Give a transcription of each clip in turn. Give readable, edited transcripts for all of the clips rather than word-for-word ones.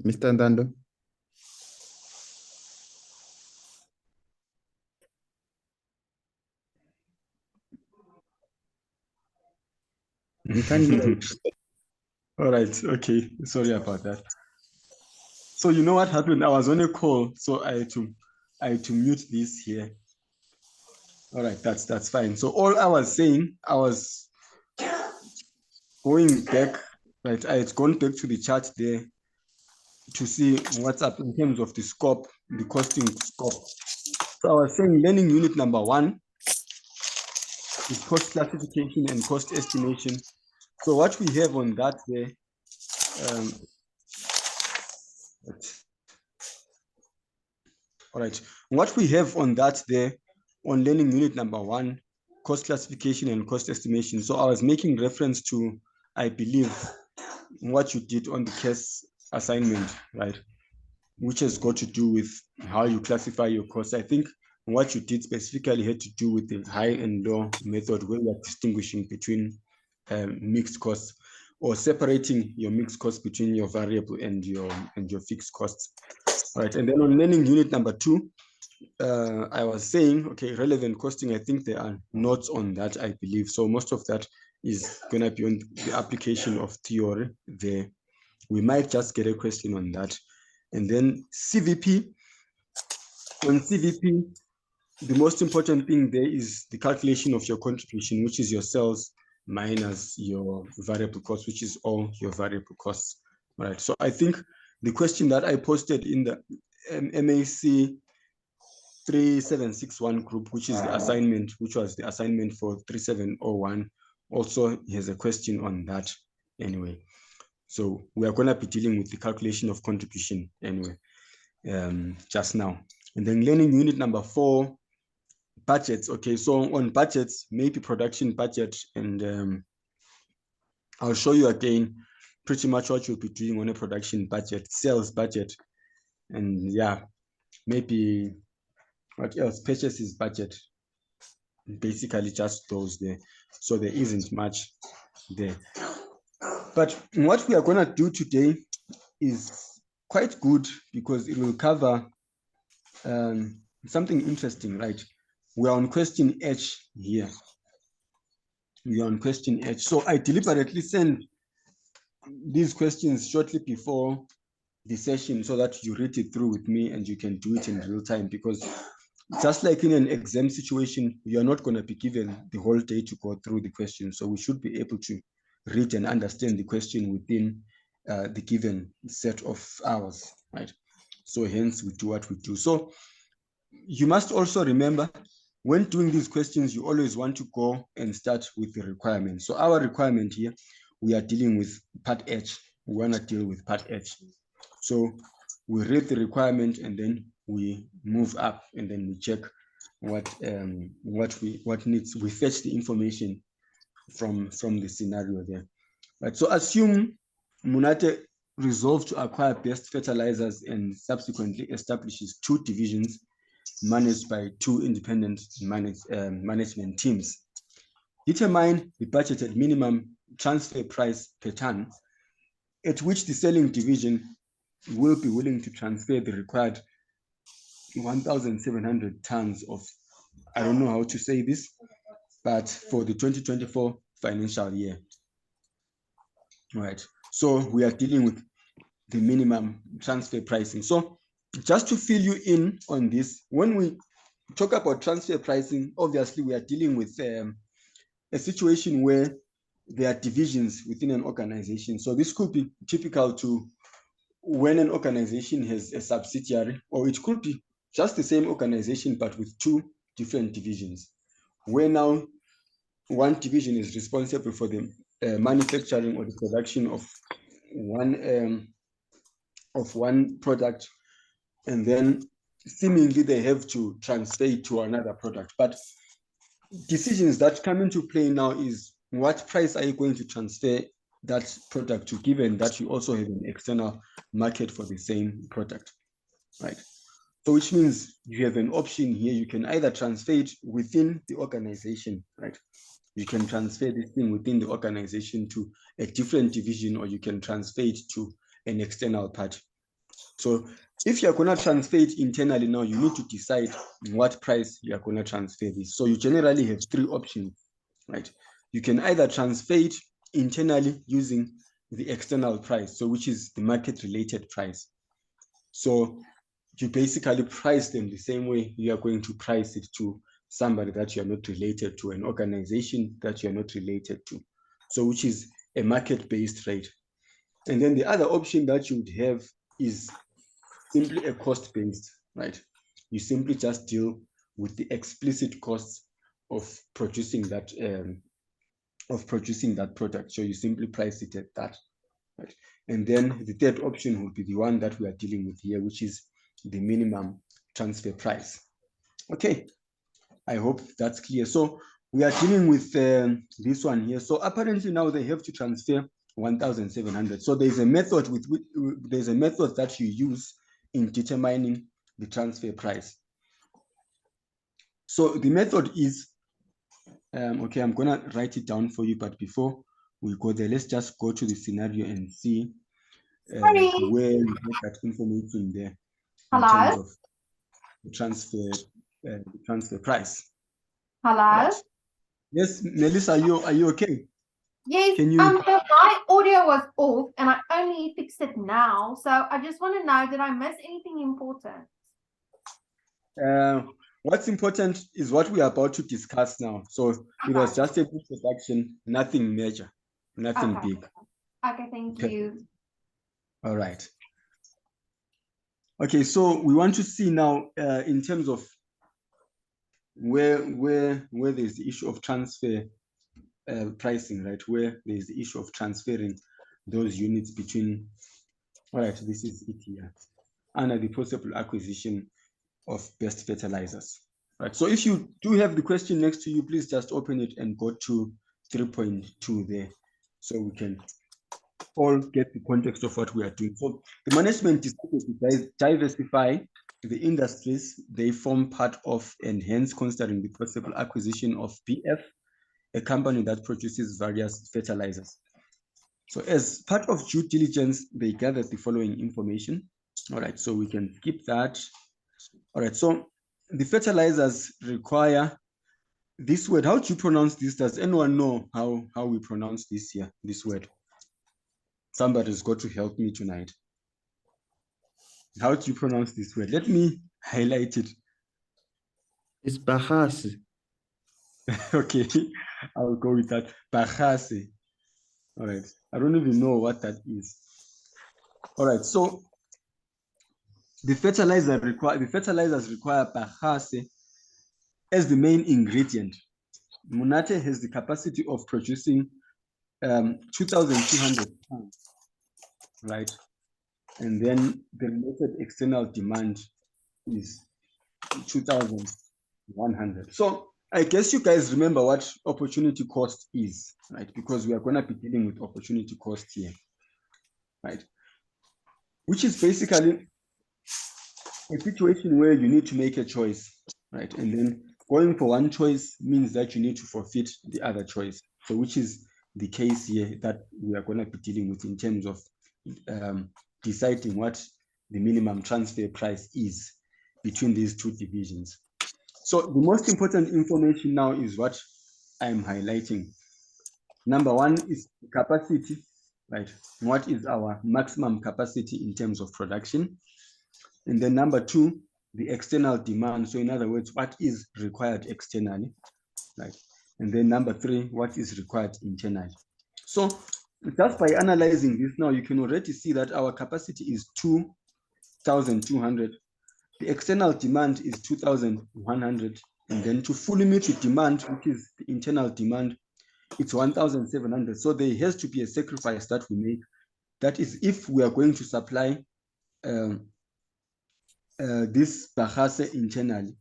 Mr. Ndando? We can't hear you. All right. Okay. Sorry about that. So you know what happened? I was on a call, so I had to mute this here. All right. That's fine. So all I was saying, I was going back. Right. I had gone back to the chart there to see what's up in terms of the scope, the costing scope. So I was saying learning unit number 1 is cost classification and cost estimation. So what we have on that there, all right, what we have on that there on learning unit number 1, cost classification and cost estimation. So I was making reference to, I believe, what you did on the case assignment, right? Which has got to do with how you classify your costs. I think what you did specifically had to do with the high and low method, where you are distinguishing between mixed costs or separating your mixed costs between your variable and your fixed costs. All right, and then on learning unit number 2, I was saying, okay, relevant costing, I think there are notes on that, I believe. So most of that is going to be on the application of theory there. We might just get a question on that. And then CVP. On CVP, the most important thing there is the calculation of your contribution, which is your sales minus your variable cost, which is all your variable costs. All right. So I think the question that I posted in the MAC 3761 group, which is the assignment, which was the assignment for 3701, also has a question on that anyway. So we are going to be dealing with the calculation of contribution anyway, just now. And then learning unit number 4, budgets. Okay, so on budgets, maybe production budget, and I'll show you again pretty much what you'll be doing on a production budget, sales budget, and yeah, maybe what else? Purchases budget. Basically just those there. So there isn't much there. But what we are going to do today is quite good because it will cover something interesting, right? We are on question H here. We are on question H. So I deliberately send these questions shortly before the session so that you read it through with me and you can do it in real time, because just like in an exam situation, you're not going to be given the whole day to go through the question. So we should be able to read and understand the question within the given set of hours, right? So hence we do what we do. So you must also remember, when doing these questions, you always want to go and start with the requirement. So our requirement here, we are dealing with part H. We want to deal with part H. So we read the requirement and then we move up and then we check what needs. We fetch the information from the scenario there. Right. So assume Munate resolved to acquire best fertilizers and subsequently establishes 2 divisions managed by 2 independent management teams. Determine the budgeted minimum transfer price per ton at which the selling division will be willing to transfer the required 1,700 tons of, I don't know how to say this, but for the 2024 financial year. All right. So we are dealing with the minimum transfer pricing. So just to fill you in on this, when we talk about transfer pricing, obviously we are dealing with a situation where there are divisions within an organization. So this could be typical to when an organization has a subsidiary, or it could be just the same organization but with 2 different divisions, where now one division is responsible for the manufacturing or the production of one product, and then seemingly they have to transfer it to another product. But decisions that come into play now is, what price are you going to transfer that product to, given that you also have an external market for the same product, right? So which means you have an option here. You can either transfer it within the organization, right? You can transfer this thing within the organization to a different division, or you can transfer it to an external party. So if you're going to transfer it internally now, you need to decide what price you're going to transfer this. So you generally have three options, right? You can either transfer it internally using the external price, so which is the market related price. So you basically price them the same way you are going to price it to somebody that you're not related to, an organization that you're not related to. So which is a market-based rate. And then the other option that you would have is simply a cost-based, right? You simply just deal with the explicit costs of producing that product. So you simply price it at that, right? And then the third option would be the one that we are dealing with here, which is the minimum transfer price. Okay, I hope that's clear. So we are dealing with this one here. So apparently now they have to transfer 1,700. So there's a method that you use in determining the transfer price. So the method is, okay, I'm gonna write it down for you, but before we go there, let's just go to the scenario and see where you get that information there in terms of the transfer price. Hello. Right. Yes, Melissa, are you okay? Yes. Can you? My audio was off, and I only fixed it now. So I just want to know, did I miss anything important? What's important is what we are about to discuss now. So it was just a introduction, nothing major, nothing big. Okay, thank you. All right. Okay, so we want to see now in terms of where there's the issue of transfer pricing, right? Where there's the issue of transferring those units between. All right, this is it here, under the possible acquisition of best fertilizers. Right. So if you do have the question next to you, please just open it and go to 3.2 there, so we can all get the context of what we are doing. So the management decided to diversify the industries they form part of, and hence considering the possible acquisition of BF, a company that produces various fertilizers. So as part of due diligence, they gathered the following information. All right, so we can skip that. All right, so the fertilizers require this word. How do you pronounce this? Does anyone know how we pronounce this here, this word? Somebody's got to help me tonight. How do you pronounce this word? Let me highlight it. It's bagasse. Okay, I'll go with that. Bagasse. All right, I don't even know what that is. All right, so the fertilizers require bagasse as the main ingredient. Monate has the capacity of producing 2,200 tons, right? And then the related external demand is 2,100. So I guess you guys remember what opportunity cost is, right? Because we are going to be dealing with opportunity cost here, right? Which is basically a situation where you need to make a choice, right? And then going for one choice means that you need to forfeit the other choice. So which is the case here that we are going to be dealing with in terms of deciding what the minimum transfer price is between these two divisions. So the most important information now is what I'm highlighting. Number one is capacity, right? What is our maximum capacity in terms of production? And then number two, the external demand. So in other words, what is required externally, right? And then number three, what is required internally. So just by analyzing this now, you can already see that our capacity is 2,200. The external demand is 2,100. And then to fully meet the demand, which is the internal demand, it's 1,700. So there has to be a sacrifice that we make. That is, if we are going to supply this bagasse internally,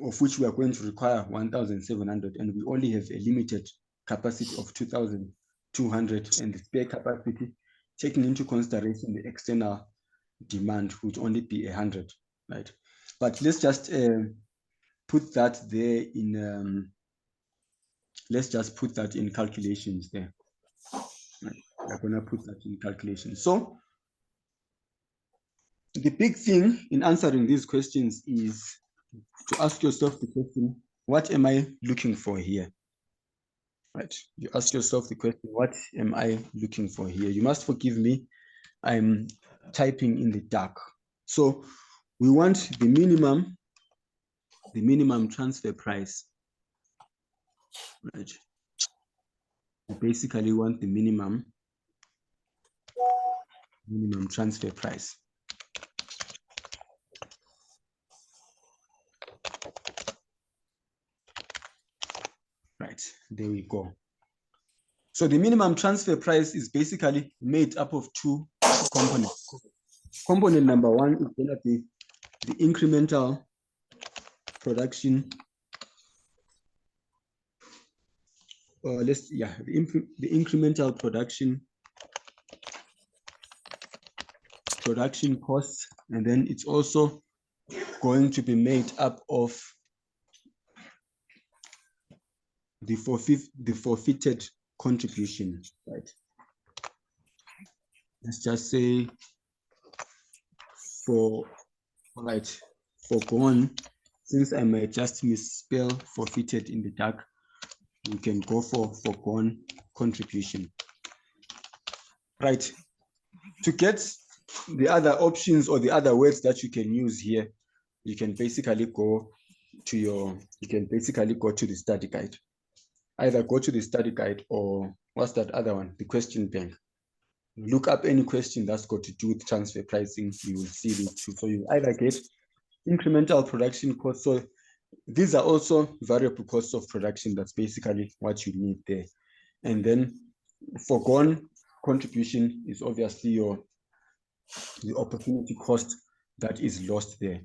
of which we are going to require 1,700, and we only have a limited capacity of 2,200, and the spare capacity, taking into consideration the external demand, would only be 100, right? But let's just put that there in, let's just put that in calculations there. Right? We're gonna put that in calculations. So the big thing in answering these questions is to ask yourself the question, what am I looking for here? Right. You ask yourself the question, what am I looking for here? You must forgive me. I'm typing in the dark. So we want the minimum transfer price. Right. We basically want the minimum transfer price. Right, there we go. So the minimum transfer price is basically made up of two components. Component number one is going to be the incremental production. The incremental production costs, and then it's also going to be made up of the forfeited contribution, right? Let's just say foregone, since I might just misspell forfeited in the dark, we can go for foregone contribution. Right. To get the other options or the other words that you can use here, you can basically go to the study guide. Either go to the study guide or what's that other one? The question bank. Look up any question that's got to do with transfer pricing. You will see it too. So you either get incremental production costs. So these are also variable costs of production. That's basically what you need there. And then foregone contribution is obviously the opportunity cost that is lost there.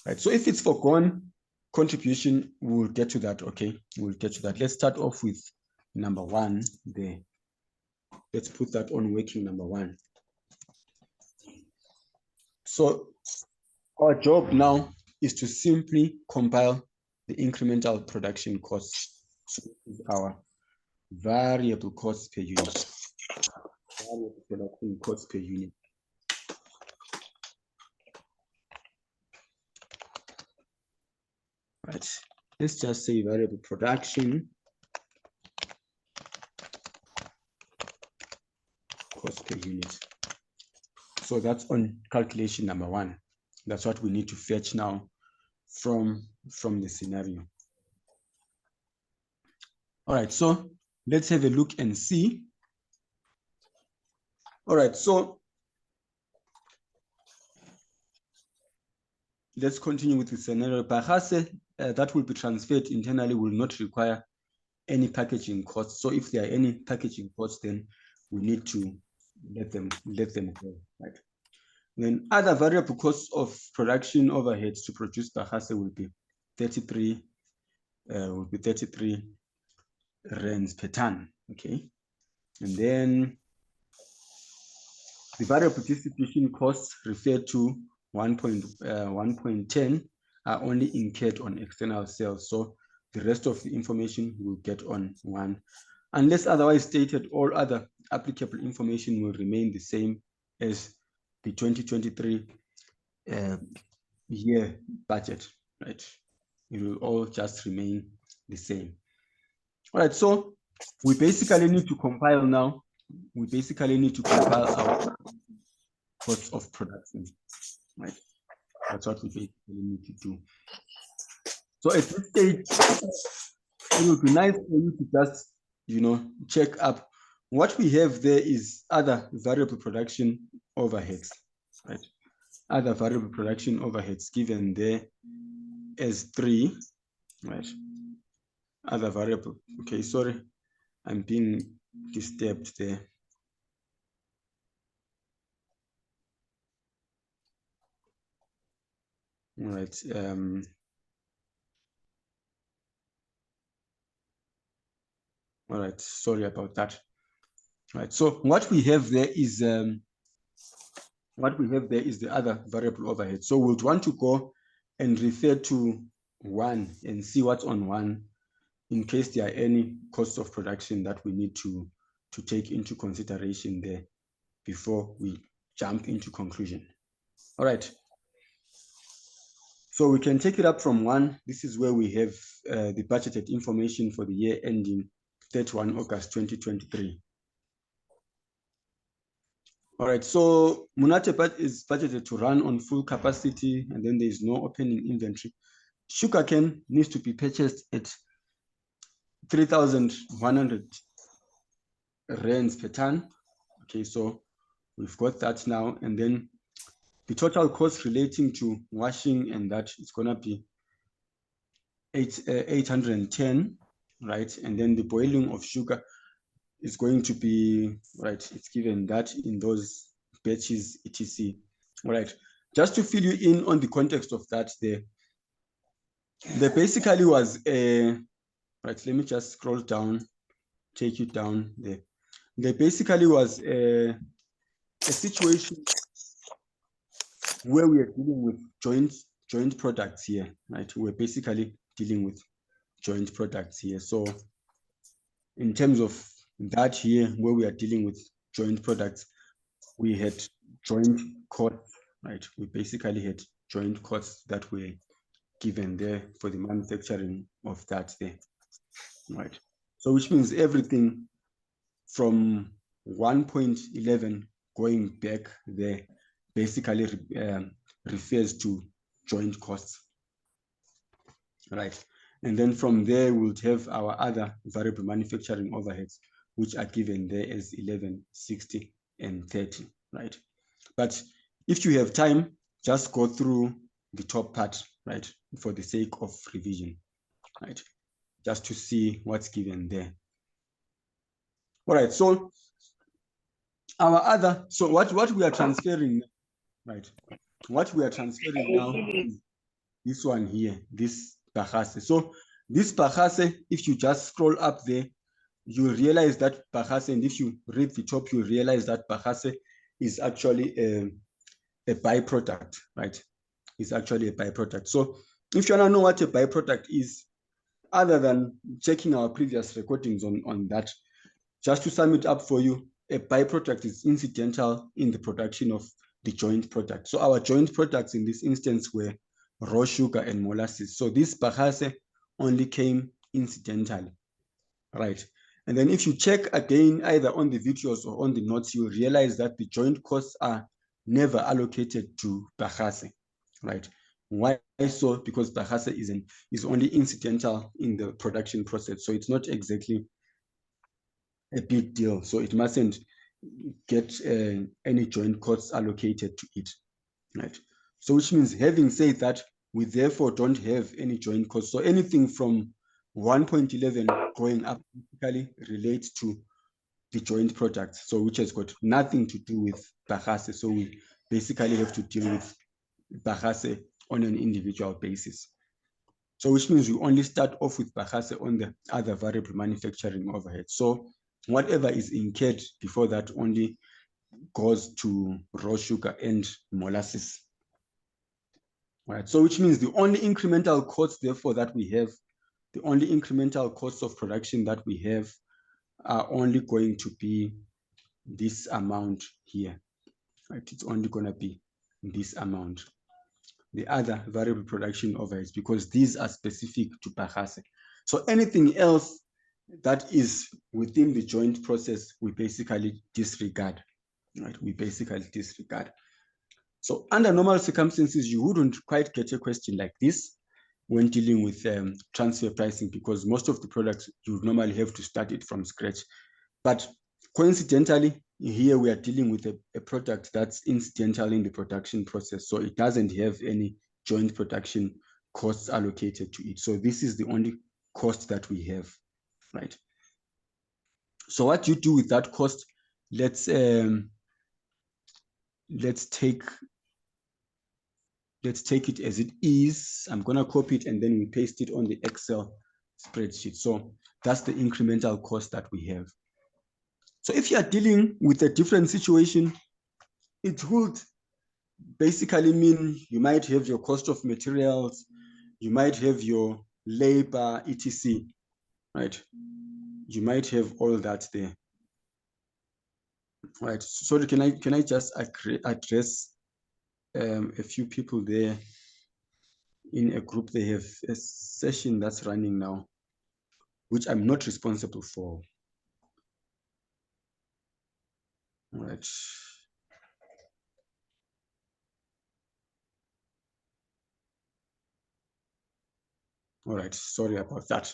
Right. So if it's foregone contribution, we'll get to that. Okay, we'll get to that. Let's start off with number one there. Let's put that on working number one. So our job now is to simply compile the incremental production costs. So this is our variable costs per unit. Variable production costs per unit. Right. Let's just say variable production cost per unit. So that's on calculation number one. That's what we need to fetch now from the scenario. All right, so let's have a look and see. All right, so let's continue with the scenario. Bagasse that will be transferred internally will not require any packaging costs. So if there are any packaging costs, then we need to let them go, right? Then other variable costs of production overheads to produce Bagasse will be 33 rands per ton, okay? And then the variable distribution costs referred to 1.10 are only incurred on external sales. So the rest of the information will get on one. Unless otherwise stated, all other applicable information will remain the same as the 2023 year budget, right? It will all just remain the same. All right, so we basically need to compile now. We basically need to compile our costs of production, right? That's what we basically need to do. So at this stage, it would be nice for you to just, check up. What we have there is other variable production overheads, right? Other variable production overheads given there as 3, right? Other variable. Okay, sorry, I'm being disturbed there. All right. All right, sorry about that. All right, so what we have there is the other variable overhead. So we'd want to go and refer to 1 and see what's on 1 in case there are any costs of production that we need to take into consideration there before we jump into conclusion. All right. So we can take it up from 1. This is where we have the budgeted information for the year ending 31 August 2023. All right, so Munate is budgeted to run on full capacity, and then there is no opening inventory. Sugarcane needs to be purchased at 3,100 rands per ton. Okay, so we've got that now, and then the total cost relating to washing and that is gonna be 810, right? And then the boiling of sugar is going to be, right, it's given that in those batches, etc. All right, just to fill you in on the context of that, there basically was a, right, let me just scroll down, take you down there. There basically was a situation where we are dealing with joint products here, right? We're basically dealing with joint products here. So in terms of that here, where we are dealing with joint products, we had joint costs, right? We basically had joint costs that were given there for the manufacturing of that there, right? So which means everything from 1.11 going back there basically refers to joint costs, right? And then from there, we'll have our other variable manufacturing overheads, which are given there as 11, 60, and 30, right? But if you have time, just go through the top part, right? For the sake of revision, right? Just to see what's given there. All right, so our other, so what we are transferring, right? What we are transferring now is this one here, this Bahase. So this Bahase, if you just scroll up there, you realize that Bahase, and if you read the top, you realize that Bahase is actually a byproduct, right? It's actually a byproduct. So if you want to know what a byproduct is, other than checking our previous recordings on that, just to sum it up for you, a byproduct is incidental in the production of the joint product. So our joint products in this instance were raw sugar and molasses. So this Bahase only came incidentally, right? And then if you check again, either on the videos or on the notes, you realize that the joint costs are never allocated to Bahase, right? Why so? Because Bahase is only incidental in the production process. So it's not exactly a big deal. So it mustn't get any joint costs allocated to it, right? So which means, having said that, we therefore don't have any joint costs. So anything from 1.11 going up typically relates to the joint product, so which has got nothing to do with Bahase. So we basically have to deal with Bahase on an individual basis. So which means we only start off with Bahase on the other variable manufacturing overhead. So whatever is incurred before that only goes to raw sugar and molasses. All right, so which means the only incremental costs therefore that we have, the only incremental costs of production that we have are only going to be this amount here, right? It's only going to be this amount. The other variable production overheads, because these are specific to Bahase. So anything else that is within the joint process, we basically disregard, right? We basically disregard. So under normal circumstances, you wouldn't quite get a question like this when dealing with transfer pricing, because most of the products you normally have to start it from scratch. But coincidentally, here we are dealing with a product that's incidental in the production process. So it doesn't have any joint production costs allocated to it. So this is the only cost that we have, right? So what you do with that cost, let's take it as it is. I'm going to copy it and then we paste it on the Excel spreadsheet. So that's the incremental cost that we have. So if you are dealing with a different situation, it would basically mean you might have your cost of materials, you might have your labor, etc., right? You might have all that there. Right. So can I just address a few people there in a group. They have a session that's running now, which I'm not responsible for. All right. All right, sorry about that.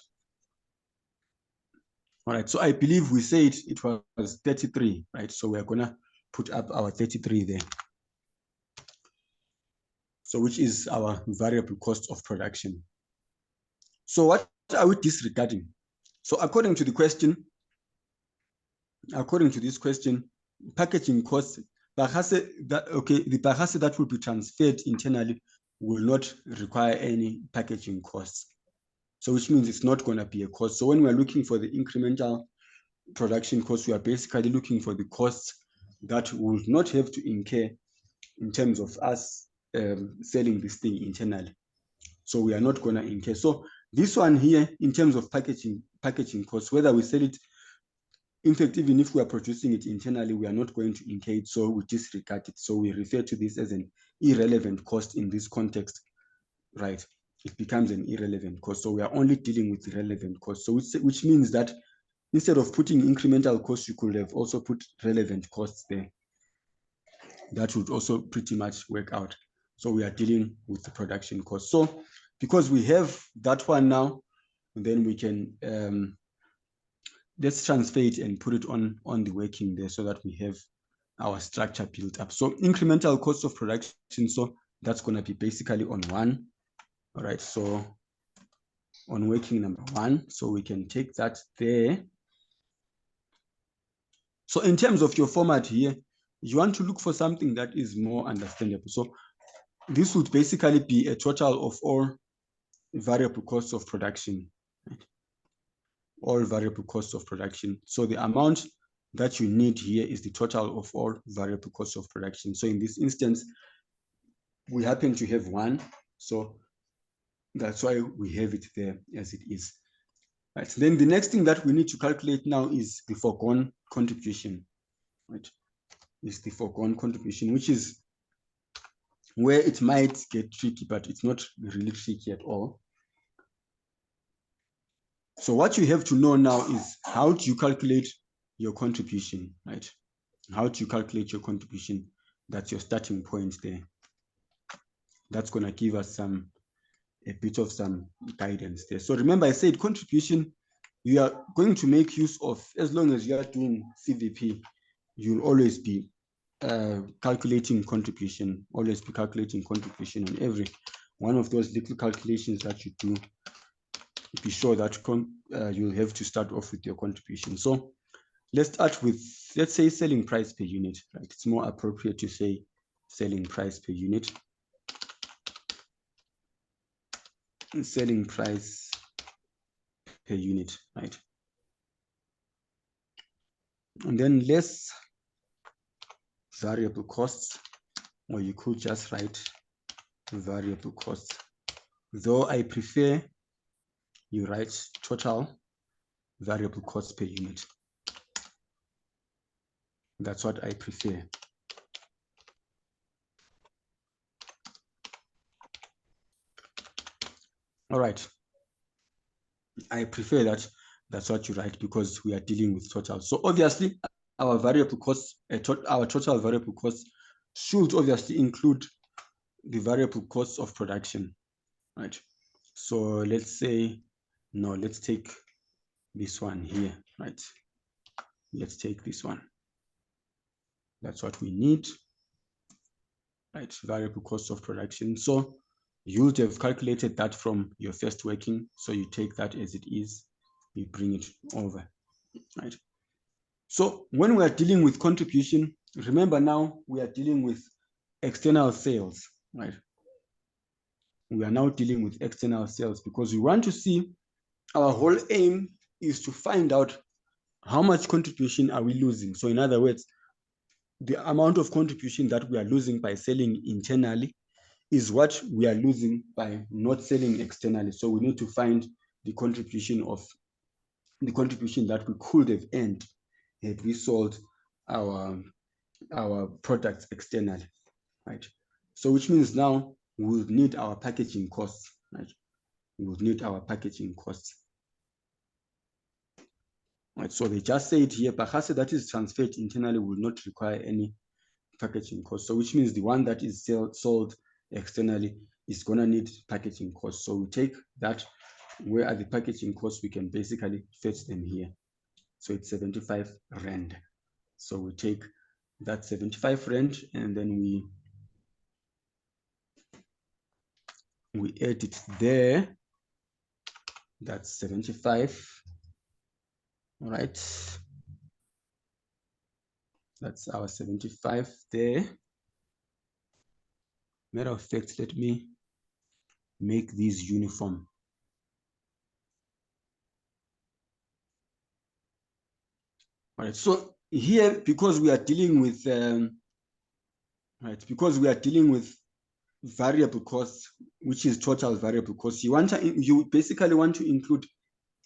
All right, so I believe we said it was 33, right? So we're gonna put up our 33 there. So which is our variable cost of production. So what are we disregarding? So according to the question, according to this question, packaging costs, the bagasse that will be transferred internally will not require any packaging costs. So which means it's not going to be a cost. So when we're looking for the incremental production costs, we are basically looking for the costs that we will not have to incur in terms of us selling this thing internally. So we are not going to incur. So this one here, in terms of packaging costs, whether we sell it, in fact, even if we are producing it internally, we are not going to incur it, so we disregard it. So we refer to this as an irrelevant cost in this context, right? It becomes an irrelevant cost. So we are only dealing with relevant costs. So which means that instead of putting incremental costs, you could have also put relevant costs there. That would also pretty much work out. So we are dealing with the production cost. So because we have that one now, then we can let's transfer it and put it on the working there so that we have our structure built up. So incremental cost of production, so that's going to be basically on 1. All right, so on working number 1, so we can take that there. So in terms of your format here, you want to look for something that is more understandable. So this would basically be a total of all variable costs of production, right? All variable costs of production. So the amount that you need here is the total of all variable costs of production. So in this instance, we happen to have 1. So that's why we have it there as it is. Right. Then the next thing that we need to calculate now is the foregone contribution. Right. Is the foregone contribution, which is where it might get tricky, but it's not really tricky at all. So what you have to know now is how do you calculate your contribution, right? How do you calculate your contribution? That's your starting point there. That's going to give us a bit of some guidance there. So remember, I said contribution, you are going to make use of, as long as you are doing CVP, you'll always be calculating contribution, on every one of those little calculations that you do. Be sure that you'll have to start off with your contribution. So let's start with, let's say, selling price per unit, right? It's more appropriate to say selling price per unit. Selling price per unit, right? And then less variable costs, or you could just write variable costs. Though I prefer you write total variable costs per unit. That's what I prefer. All right. I prefer that. That's what you write because we are dealing with total. So obviously, our variable costs, our total variable costs should obviously include the variable costs of production, right? So let's say, no, let's take this one here, right? Let's take this one. That's what we need, right? Variable cost of production. So you would have calculated that from your first working. So you take that as it is, you bring it over, right? So when we are dealing with contribution, remember now we are dealing with external sales, right? We are now dealing with external sales because we want to see, our whole aim is to find out how much contribution are we losing. So in other words, the amount of contribution that we are losing by selling internally is what we are losing by not selling externally. So we need to find the contribution that we could have earned had we sold our products externally, right? So which means now we'll need our packaging costs, right? We will need our packaging costs. Right, so they just say it here, Bahasa that is transferred internally will not require any packaging cost. So which means the one that is sold externally is gonna need packaging costs. So we take that, where are the packaging costs? We can basically fetch them here. So it's 75 Rand. So we take that 75 Rand and then we add it there. That's 75. All right. That's our 75 there. Matter of fact, let me make these uniform. All right, so here, because we are dealing with variable costs, which is total variable costs, you basically want to include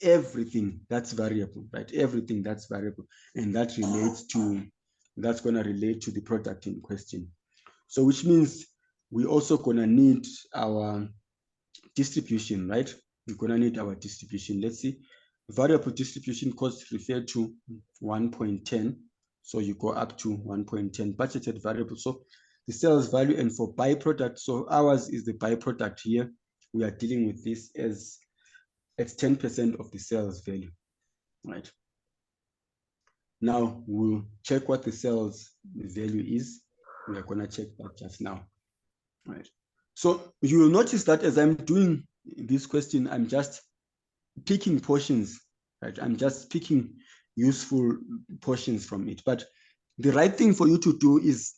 everything that's variable, right? Everything that's variable, and that's going to relate to the product in question. So which means we also gonna need our distribution, right? We're gonna need our distribution. Let's see, variable distribution costs refer to 1.10. So you go up to 1.10 budgeted variable. So the sales value, and for byproduct, so ours is the byproduct here. We are dealing with this as it's 10% of the sales value, right? Now we'll check what the sales value is. We are gonna check that just now, right? So you will notice that as I'm doing this question, I'm just picking portions, right? I'm just picking useful portions from it. But the right thing for you to do is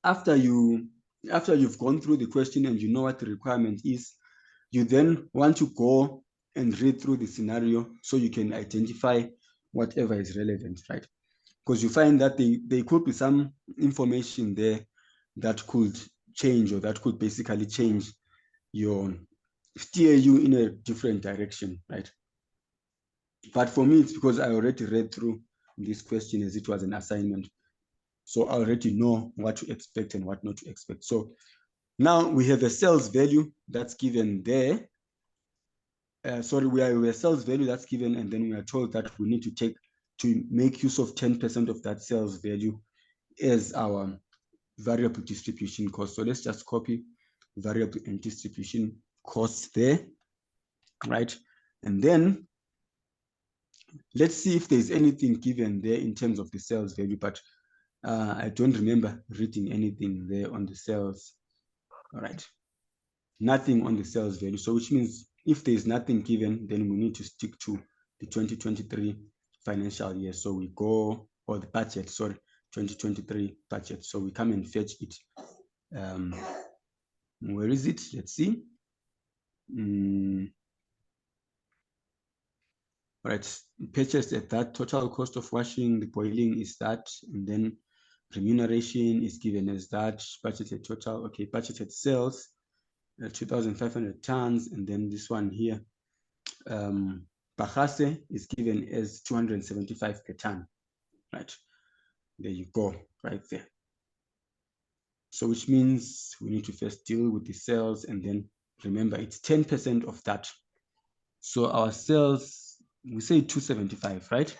after you've gone through the question and you know what the requirement is, you then want to go and read through the scenario so you can identify whatever is relevant, right? Because you find that there could be some information there that could change, or that could basically steer you in a different direction, right? But for me, it's because I already read through this question as it was an assignment. So I already know what to expect and what not to expect. So now we have a sales value that's given there. We have a sales value that's given, and then we are told that we need to make use of 10% of that sales value as our variable distribution cost. So let's just copy variable and distribution costs there, right? And then let's see if there's anything given there in terms of the sales value, but I don't remember reading anything there on the sales. All right, nothing on the sales value. So which means if there's nothing given, then we need to stick to the 2023 financial year. So we go, or the budget, sorry, 2023 budget. So we come and fetch it. Where is it? Let's see. All right, purchased at that, total cost of washing, the boiling is that, and then remuneration is given as that, budgeted total, okay, budgeted sales, 2,500 tons, and then this one here, Bahasa is given as 275 per ton, right? There you go, right there. So which means we need to first deal with the sales, and then remember it's 10% of that. So our sales, we say 275, right?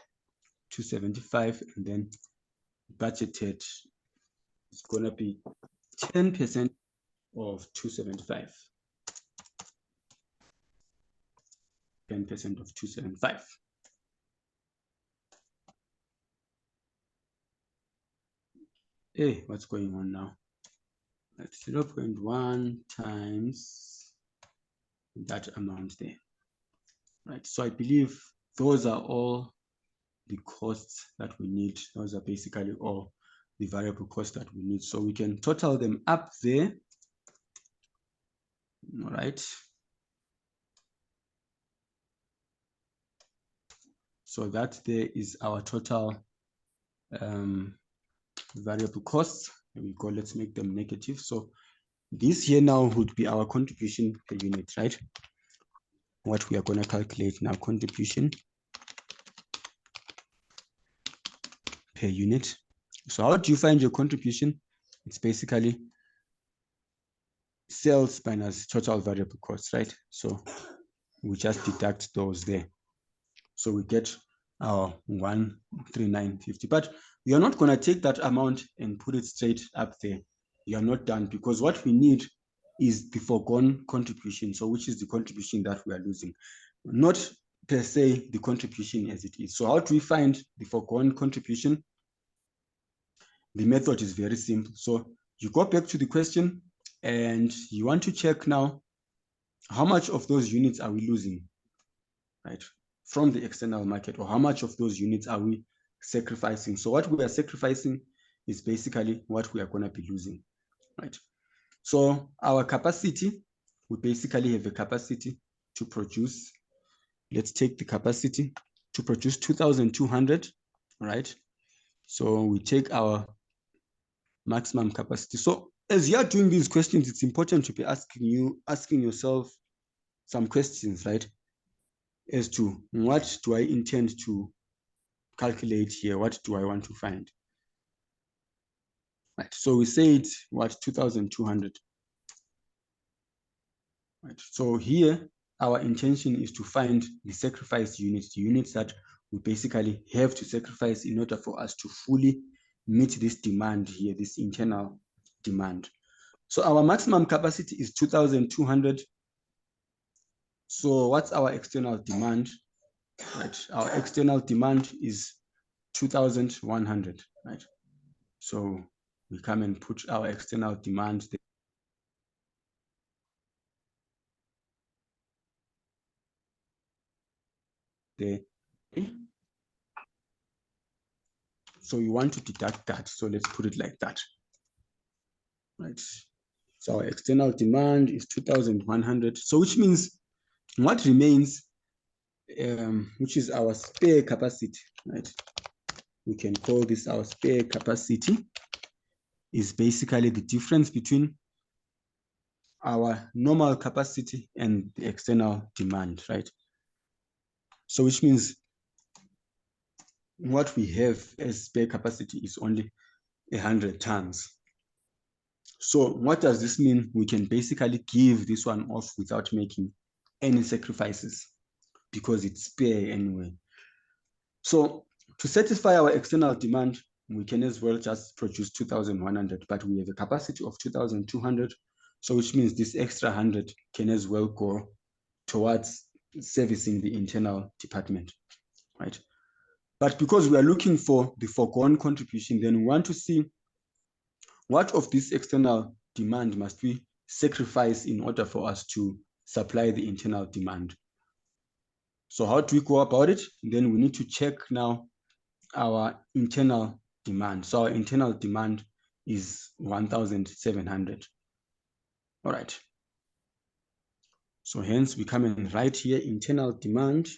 275, and then budgeted is gonna be 10% of 275. 10% of 275. Hey, what's going on now? That's 0.1 times that amount there, right? So I believe those are all the costs that we need. Those are basically all the variable costs that we need. So we can total them up there. All right. So that there is our total variable costs. There we go. Let's make them negative. So this here now would be our contribution per unit, right? What we are going to calculate now, contribution per unit. So how do you find your contribution? It's basically sales minus total variable costs, right? So we just deduct those there. So we get our 139.50. But you're not going to take that amount and put it straight up there. You're not done, because what we need is the foregone contribution. So which is the contribution that we are losing, not per se the contribution as it is. So how do we find the foregone contribution? The method is very simple. So you go back to the question and you want to check now, how much of those units are we losing, right, from the external market, or how much of those units are we sacrificing? So what we are sacrificing is basically what we are going to be losing, right? So our capacity, we basically have a capacity to produce, let's take the capacity to produce 2,200, right? So we take our maximum capacity. So as you are doing these questions, it's important to be asking yourself some questions, right? As to what do I intend to calculate here? What do I want to find? Right. So we said what, 2,200. Right. So here our intention is to find the sacrificed units, the units that we basically have to sacrifice in order for us to fully meet this demand here, this internal demand. So our maximum capacity is 2,200. So what's our external demand? Right. Our external demand is 2,100, right? So we come and put our external demand there. So you want to deduct that. So let's put it like that, right? So our external demand is 2,100. So which means what remains, which is our spare capacity, right? We can call this our spare capacity, is basically the difference between our normal capacity and the external demand, right? So which means what we have as spare capacity is only 100 tons. So what does this mean? We can basically give this one off without making any sacrifices because it's spare anyway. So to satisfy our external demand, we can as well just produce 2,100, but we have a capacity of 2,200. So which means this extra 100 can as well go towards servicing the internal department, right? But because we are looking for the foregone contribution, then we want to see what of this external demand must we sacrifice in order for us to supply the internal demand. So how do we go about it? Then we need to check now our internal demand. So our internal demand is 1,700. All right. So hence we come and write here internal demand.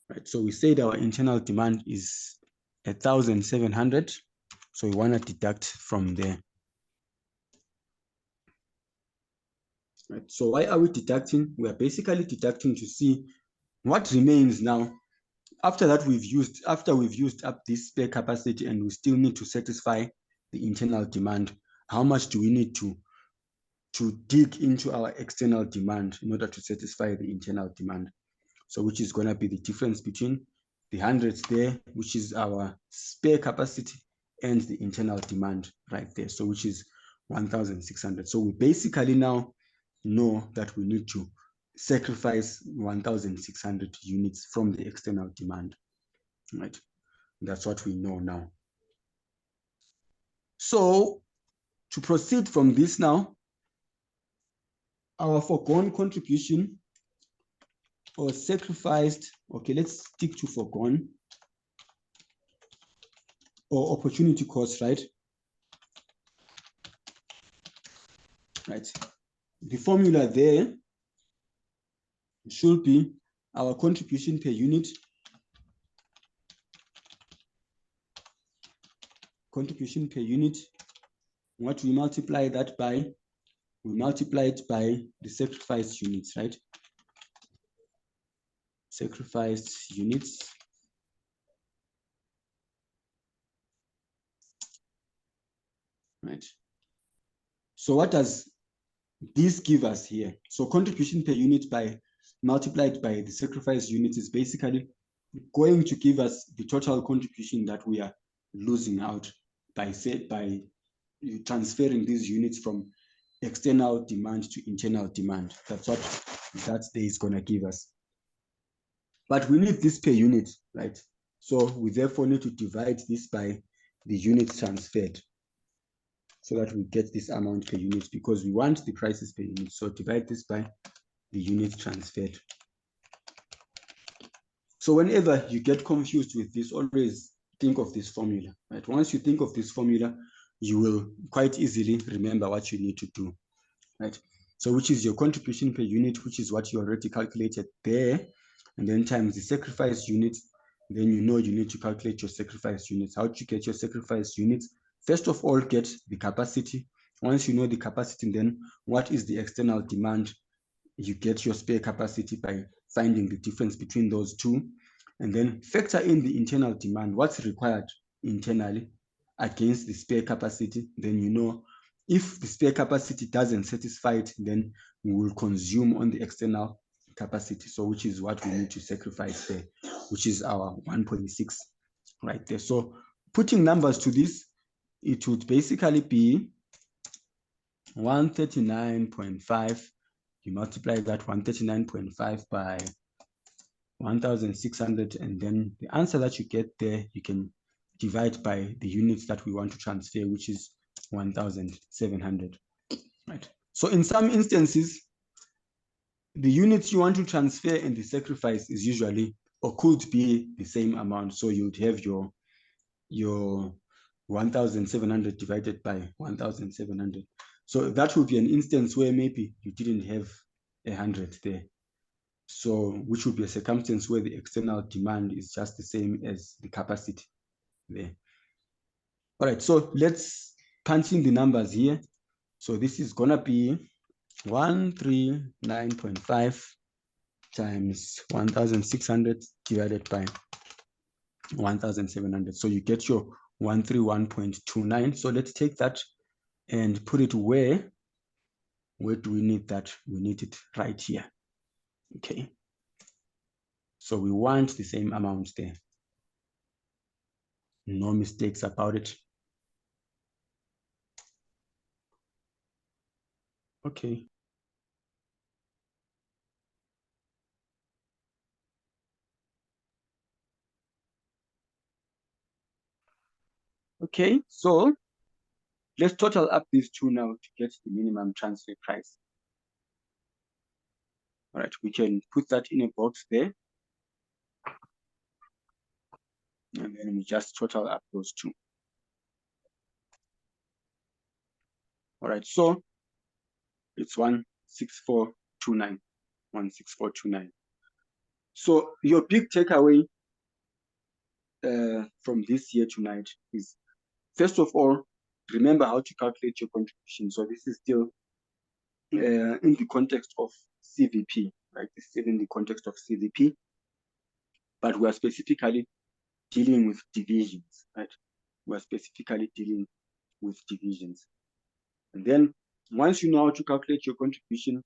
Right. So we said our internal demand is 1,700. So we want to deduct from there. Right. So why are we deducting? We are basically deducting to see what remains now. After we've used up this spare capacity and we still need to satisfy the internal demand, how much do we need to dig into our external demand in order to satisfy the internal demand? So which is going to be the difference between the hundreds there, which is our spare capacity, and the internal demand right there. So which is 1,600. So we basically now know that we need to sacrifice 1,600 units from the external demand, right? That's what we know now. So to proceed from this now, our foregone contribution or sacrificed, okay, let's stick to foregone or opportunity cost, right? Right. The formula there should be our contribution per unit. Contribution per unit. What we multiply that by? We multiply it by the sacrificed units, right? Sacrificed units. right? So what does this give us here? So contribution per unit by multiplied by the sacrifice units is basically going to give us the total contribution that we are losing out by transferring these units from external demand to internal demand. That's what that there is going to give us. But we need this per unit, right? So we therefore need to divide this by the units transferred so that we get this amount per unit, because we want the prices per unit. So divide this by the units transferred. So whenever you get confused with this, always think of this formula, right? Once you think of this formula, you will quite easily remember what you need to do, right? So which is your contribution per unit, which is what you already calculated there, and then times the sacrifice units. Then you know you need to calculate your sacrifice units. How do you get your sacrifice units? First of all, get the capacity. Once you know the capacity, then what is the external demand? You get your spare capacity by finding the difference between those two, and then factor in the internal demand, what's required internally against the spare capacity. Then you know if the spare capacity doesn't satisfy it, then we will consume on the external capacity. So which is what we need to sacrifice there, which is our 1.6 right there. So putting numbers to this, it would basically be 139.5. You multiply that 139.5 by 1,600, and then the answer that you get there, you can divide by the units that we want to transfer, which is 1,700, right? So in some instances, the units you want to transfer and the sacrifice is usually or could be the same amount. So you'd have your 1,700 divided by 1,700. So that would be an instance where maybe you didn't have 100 there. So which would be a circumstance where the external demand is just the same as the capacity there. All right, so let's punch in the numbers here. So this is gonna be 139.5 times 1,600 divided by 1,700. So you get your 131.29. So let's take that and put it where do we need that? We need it right here. Okay. So we want the same amount there. No mistakes about it. Okay. Okay, so let's total up these two now to get the minimum transfer price. All right, we can put that in a box there. And then we just total up those two. All right, so it's 16429. 16429. So your big takeaway from this here tonight is, first of all, remember how to calculate your contribution. So this is still in the context of CVP, right? It's still in the context of CVP, but we are specifically dealing with divisions, right? We are specifically dealing with divisions. And then once you know how to calculate your contribution,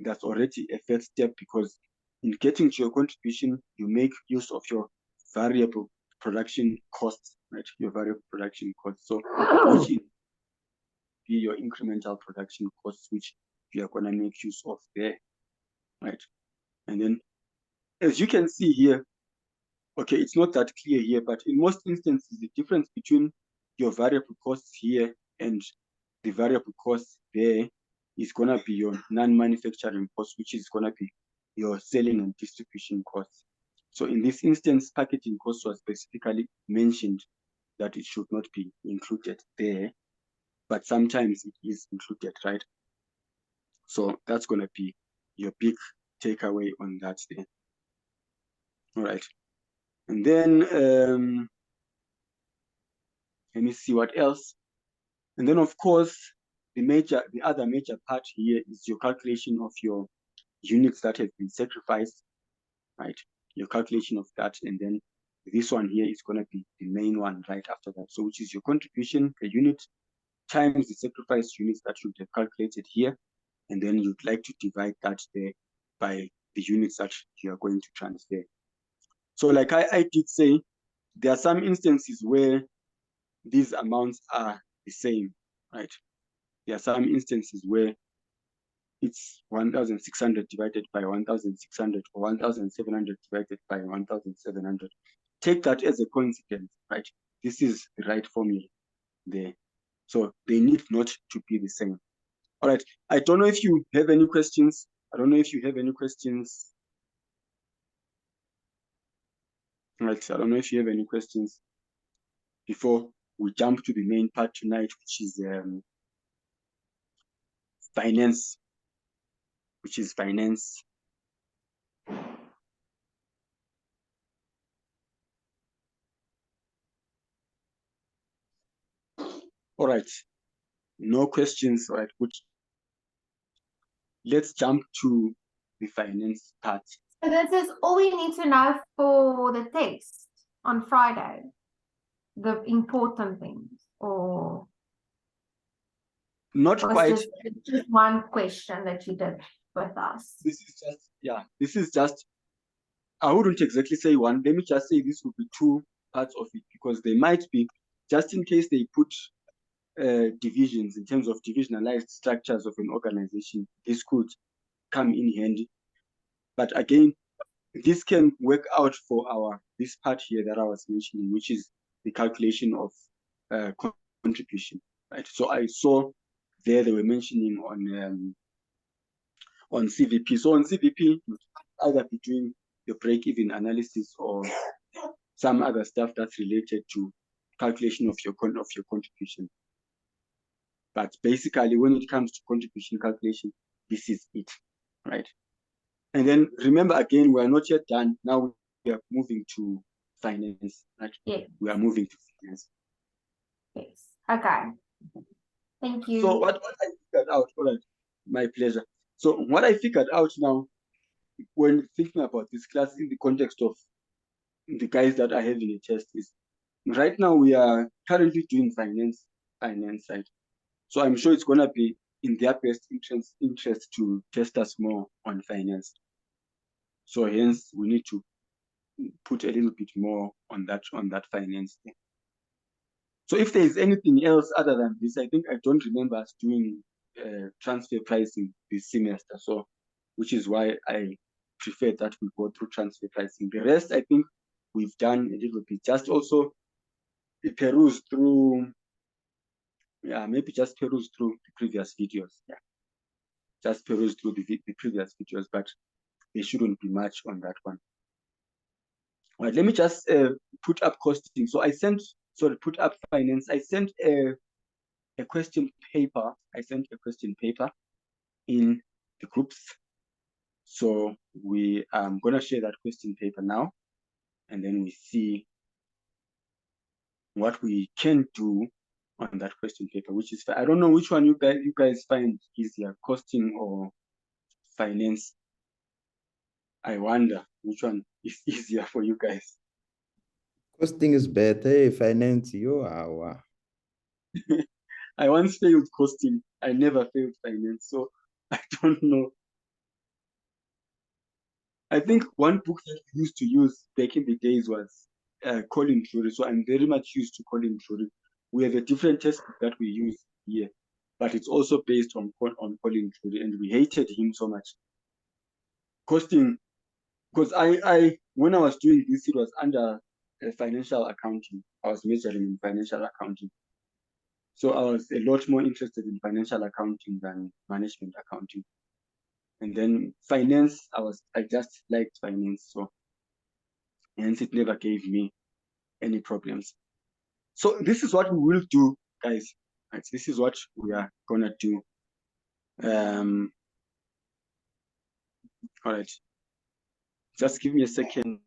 that's already a first step, because in getting to your contribution, you make use of your variable production costs, right? Your variable production costs. So which is be your incremental production costs, which you are going to make use of there, right? And then as you can see here, okay, it's not that clear here, but in most instances, the difference between your variable costs here and the variable costs there is going to be your non-manufacturing costs, which is going to be your selling and distribution costs. So in this instance, packaging costs was specifically mentioned that it should not be included there, but sometimes it is included, right? So that's going to be your big takeaway on that there. All right. And then let me see what else. And then of course, the other major part here is your calculation of your units that have been sacrificed, right? Your calculation of that, and then this one here is going to be the main one right after that. So which is your contribution per unit times the sacrifice units that you have calculated here, and then you'd like to divide that there by the units that you are going to transfer. So like I did say, there are some instances where these amounts are the same, right? There are some instances where it's 1,600 divided by 1,600 or 1,700 divided by 1,700. Take that as a coincidence, right? This is the right formula there. So they need not to be the same. All right. I don't know if you have any questions. I don't know if you have any questions. All right. I don't know if you have any questions before we jump to the main part tonight, which is finance, All right. No questions. All right. Good. Let's jump to the finance part. So this is all we need to know for the test on Friday. The important things, or Not was quite. just one question that you did with us. This is just, yeah, this is just, I wouldn't exactly say one. Let me just say this would be two parts of it, because they might be, just in case they put divisions in terms of divisionalized structures of an organization, this could come in handy. But again, this can work out for this part here that I was mentioning, which is the calculation of contribution, right? So I saw there they were mentioning on CVP. So on CVP, you'd either be doing your break-even analysis or some other stuff that's related to calculation of your contribution. But basically, when it comes to contribution calculation, this is it, right? And then remember again, we are not yet done. Now we are moving to finance, right? Yeah. We are moving to finance. Yes. Okay. Thank you. So what I figured out, all right, my pleasure. So what I figured out now, when thinking about this class in the context of the guys that are having a test, is right now we are currently doing finance, right? So I'm sure it's gonna be in their best interest to test us more on finance. So hence we need to put a little bit more on that finance thing. So if there is anything else other than this, I think I don't remember us doing transfer pricing this semester. So, which is why I prefer that we go through transfer pricing. The rest, I think we've done a little bit. Just also peruse through, yeah, maybe just peruse through the previous videos. Yeah, just peruse through the previous videos, but there shouldn't be much on that one. All right, let me just put up costing. So put up finance. I sent a question paper. I sent a question paper in the groups. So we gonna share that question paper now, and then we see what we can do on that question paper, which is, I don't know which one you guys find easier, costing or finance. I wonder which one is easier for you guys. Costing is better. Finance, you are. I once failed costing. I never failed finance, so I don't know. I think one book that we used to use back in the days was Colin Drury. So I'm very much used to Colin Drury. We have a different textbook that we use here, but it's also based on Colin Drury, and we hated him so much. Costing, because I when I was doing this, it was under financial accounting. I was majoring in financial accounting. So I was a lot more interested in financial accounting than management accounting. And then finance, I just liked finance, so hence it never gave me any problems. So this is what we will do, guys. Right, this is what we are gonna do. All right. Just give me a second.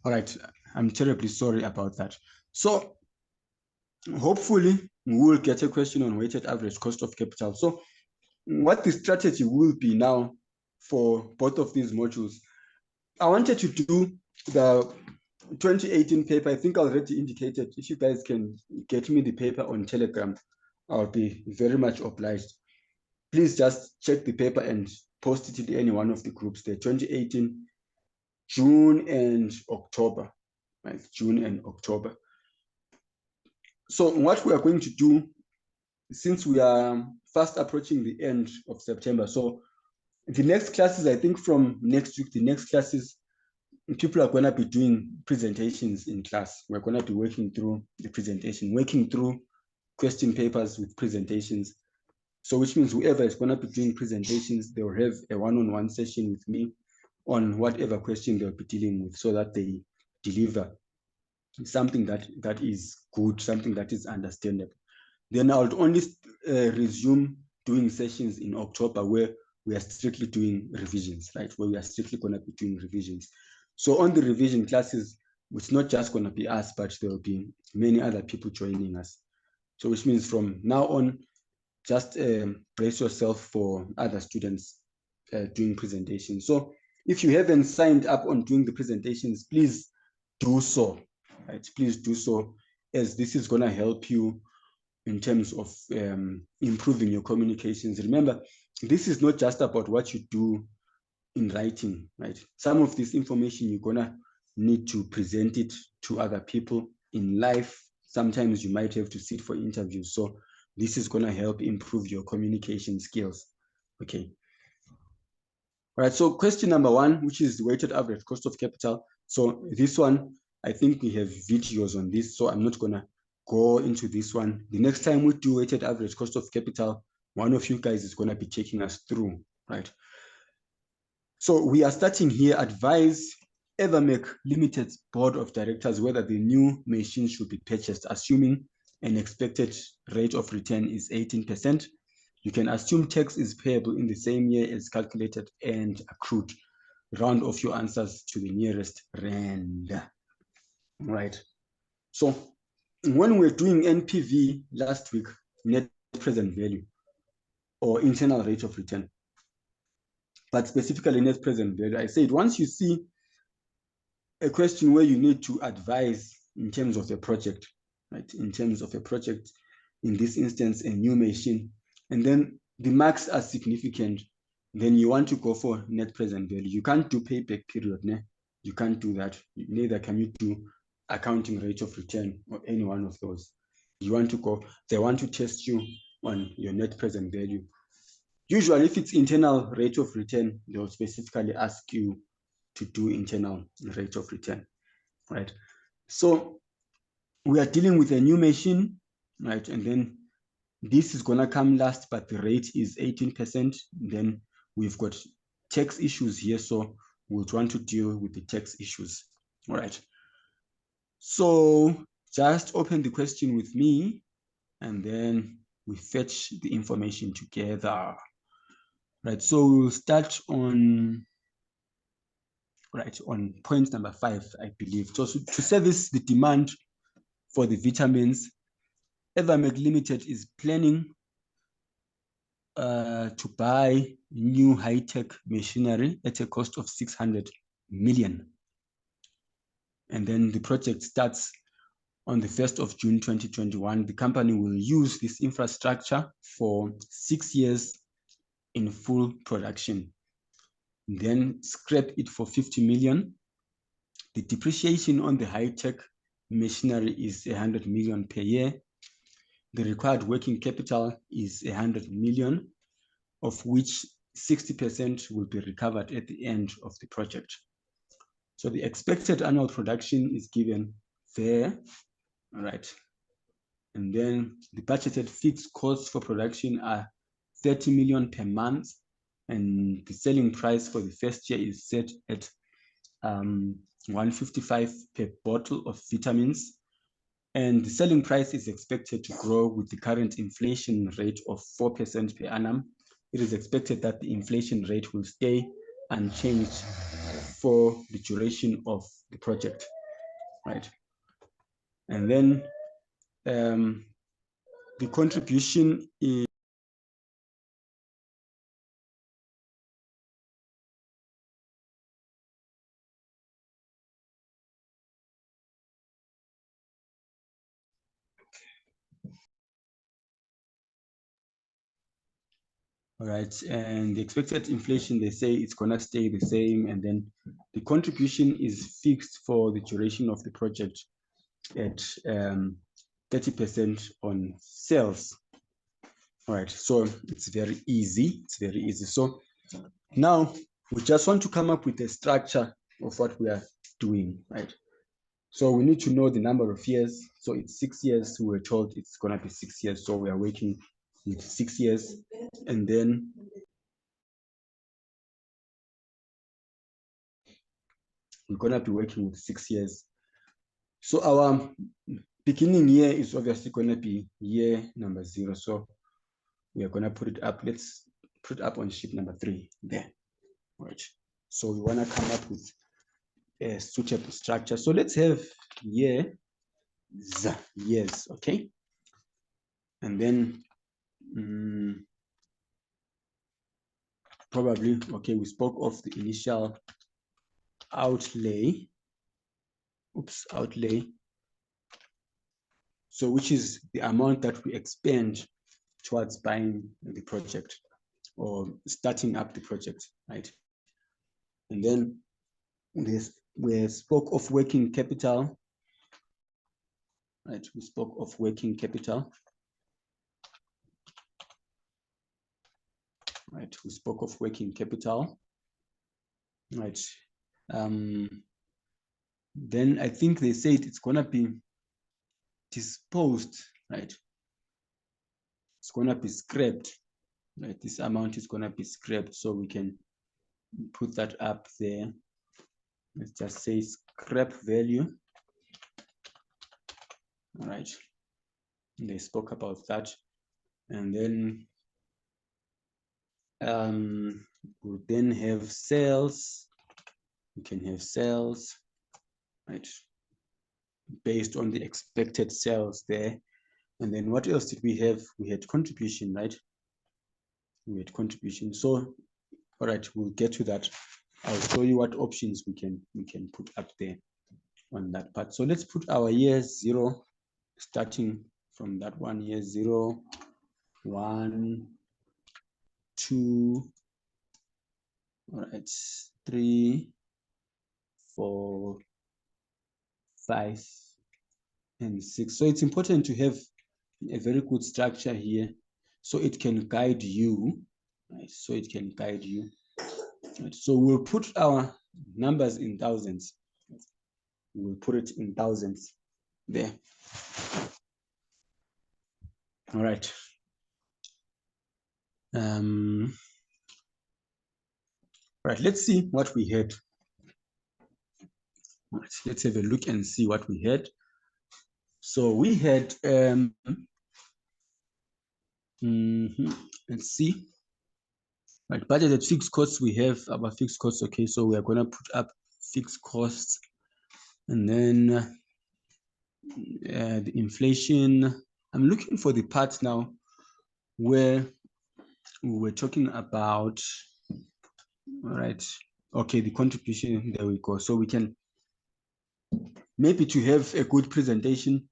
All right, I'm terribly sorry about that. So hopefully we will get a question on weighted average cost of capital. So what the strategy will be now for both of these modules, I wanted to do the 2018 paper. I think I already indicated, if you guys can get me the paper on Telegram, I'll be very much obliged. Please just check the paper and post it in any one of the groups there. 2018, June and October, right? June and October. So what we are going to do, since we are fast approaching the end of September, so the next classes, I think from next week, the next classes, people are going to be doing presentations in class. We're going to be working through the presentation, working through question papers with presentations. So which means whoever is going to be doing presentations, they'll have a one-on-one session with me on whatever question they'll be dealing with, so that they deliver something that is good, something that is understandable. Then I'll only resume doing sessions in October where we are strictly doing revisions, right? Where we are strictly going to be doing revisions. So on the revision classes, it's not just going to be us, but there will be many other people joining us. So which means from now on, just brace yourself for other students doing presentations. So if you haven't signed up on doing the presentations, please do so, right? Please do so, as this is going to help you in terms of improving your communications. Remember, this is not just about what you do in writing, right? Some of this information you're going to need to present it to other people in life. Sometimes you might have to sit for interviews. So this is going to help improve your communication skills. Okay. All right, so question number one, which is the weighted average cost of capital. So this one, I think we have videos on this, so I'm not going to go into this one. The next time we do weighted average cost of capital, one of you guys is going to be taking us through, right? So we are starting here. Advise Evermec Limited Board of Directors whether the new machine should be purchased, assuming an expected rate of return is 18%. You can assume tax is payable in the same year as calculated and accrued. Round off your answers to the nearest rand. Right. So when we're doing NPV last week, net present value or internal rate of return, but specifically net present value, I said once you see a question where you need to advise in terms of a project, right? In terms of a project, in this instance, a new machine, and then the marks are significant, then you want to go for net present value. You can't do payback period, ne? You can't do that. Neither can you do accounting rate of return or any one of those. You want to go, they want to test you on your net present value. Usually, if it's internal rate of return, they'll specifically ask you to do internal rate of return, right? So we are dealing with a new machine, right? And then this is gonna come last, but the rate is 18%. Then we've got tax issues here, so we'll want to deal with the tax issues, all right? So just open the question with me, and then we fetch the information together, right? So we'll start on point number 5, I believe. So to service the demand for the vitamins, Evermec Limited is planning to buy new high-tech machinery at a cost of 600 million. And then the project starts on the 1st of June 2021. The company will use this infrastructure for 6 years in full production, then scrap it for 50 million. The depreciation on the high-tech machinery is 100 million per year. The required working capital is 100 million, of which 60% will be recovered at the end of the project. So the expected annual production is given there, all right? And then the budgeted fixed costs for production are 30 million per month, and the selling price for the first year is set at 155 per bottle of vitamins. And the selling price is expected to grow with the current inflation rate of 4% per annum it is expected that the inflation rate will stay unchanged for the duration of the project, right? And then the contribution is all right, and the expected inflation, they say it's gonna stay the same, and then the contribution is fixed for the duration of the project at 30% on sales. All right, so it's very easy. It's very easy. So now we just want to come up with a structure of what we are doing, right? So we need to know the number of years. So it's 6 years. We were told it's gonna be 6 years. So we are working with 6 years, and then we're gonna be working with 6 years. So our beginning year is obviously gonna be year number 0. So we are gonna put it up. Let's put it up on sheet number 3 there, right? So we wanna come up with a suitable structure. So let's have years, okay? And then probably, okay, we spoke of the initial outlay, outlay. So which is the amount that we expend towards buying the project or starting up the project, right? And then we spoke of working capital, right? We spoke of working capital, right? We spoke of working capital, right? Then I think they said it's gonna be disposed, right? It's gonna be scrapped, right? This amount is gonna be scrapped, so we can put that up there. Let's just say scrap value. All right. And they spoke about that, and then we'll then have sales. We can have sales, right? Based on the expected sales there. And then what else did we have? We had contribution, right? We had contribution. So, all right, we'll get to that. I'll show you what options we can put up there on that part. So let's put our year 0, starting from that one, year 0, 1, 2, all right, 3, 4, 5, and 6. So it's important to have a very good structure here, so it can guide you, right? So it can guide you. Right? So we'll put our numbers in thousands. We'll put it in thousands there. All right. All right, let's see what we had. All right, let's have a look and see what we had. So we had, let's see. Right, budgeted fixed costs, we have our fixed costs, okay, so we are gonna put up fixed costs, and then the inflation. I'm looking for the part now where we were talking about, all right, okay, the contribution, there we go. So we can, maybe to have a good presentation,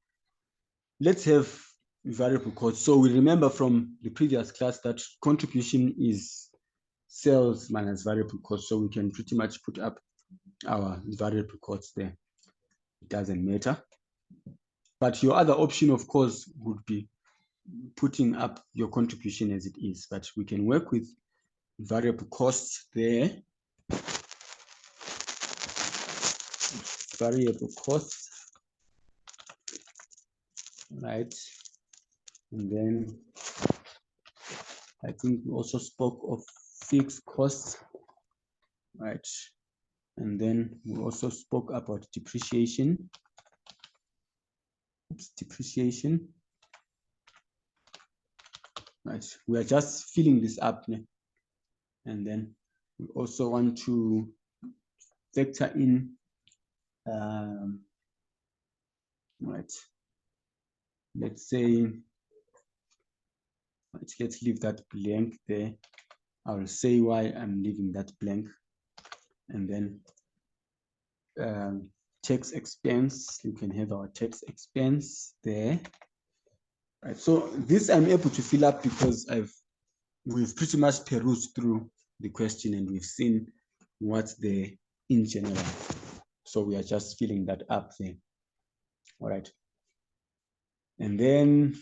let's have variable costs. So we remember from the previous class that contribution is sales minus variable cost, so we can pretty much put up our variable costs there. It doesn't matter. But your other option, of course, would be putting up your contribution as it is, but we can work with variable costs there. Variable costs, right? And then I think we also spoke of fixed costs, right? And then we also spoke about depreciation. Depreciation. right? We are just filling this up, né? And then we also want to factor in, right? Let's say, let's leave that blank there. I will say why I'm leaving that blank, and then tax expense. You can have our tax expense there. Right. So this I'm able to fill up because we've pretty much perused through the question and we've seen what's there in general. So we are just filling that up there. All right. And then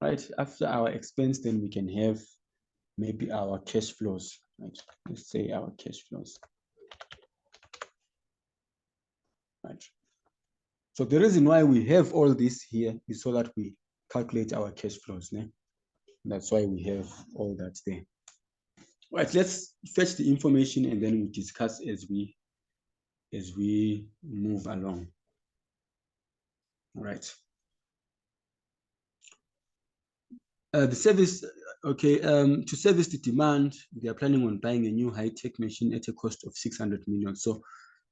right after our expense, then we can have maybe our cash flows. Right. Let's say our cash flows. Right. So the reason why we have all this here is so that we calculate our cash flows. Né? That's why we have all that there. Right, let's fetch the information and then we discuss as we move along. All right. The service, okay, to service the demand, they are planning on buying a new high-tech machine at a cost of 600 million. So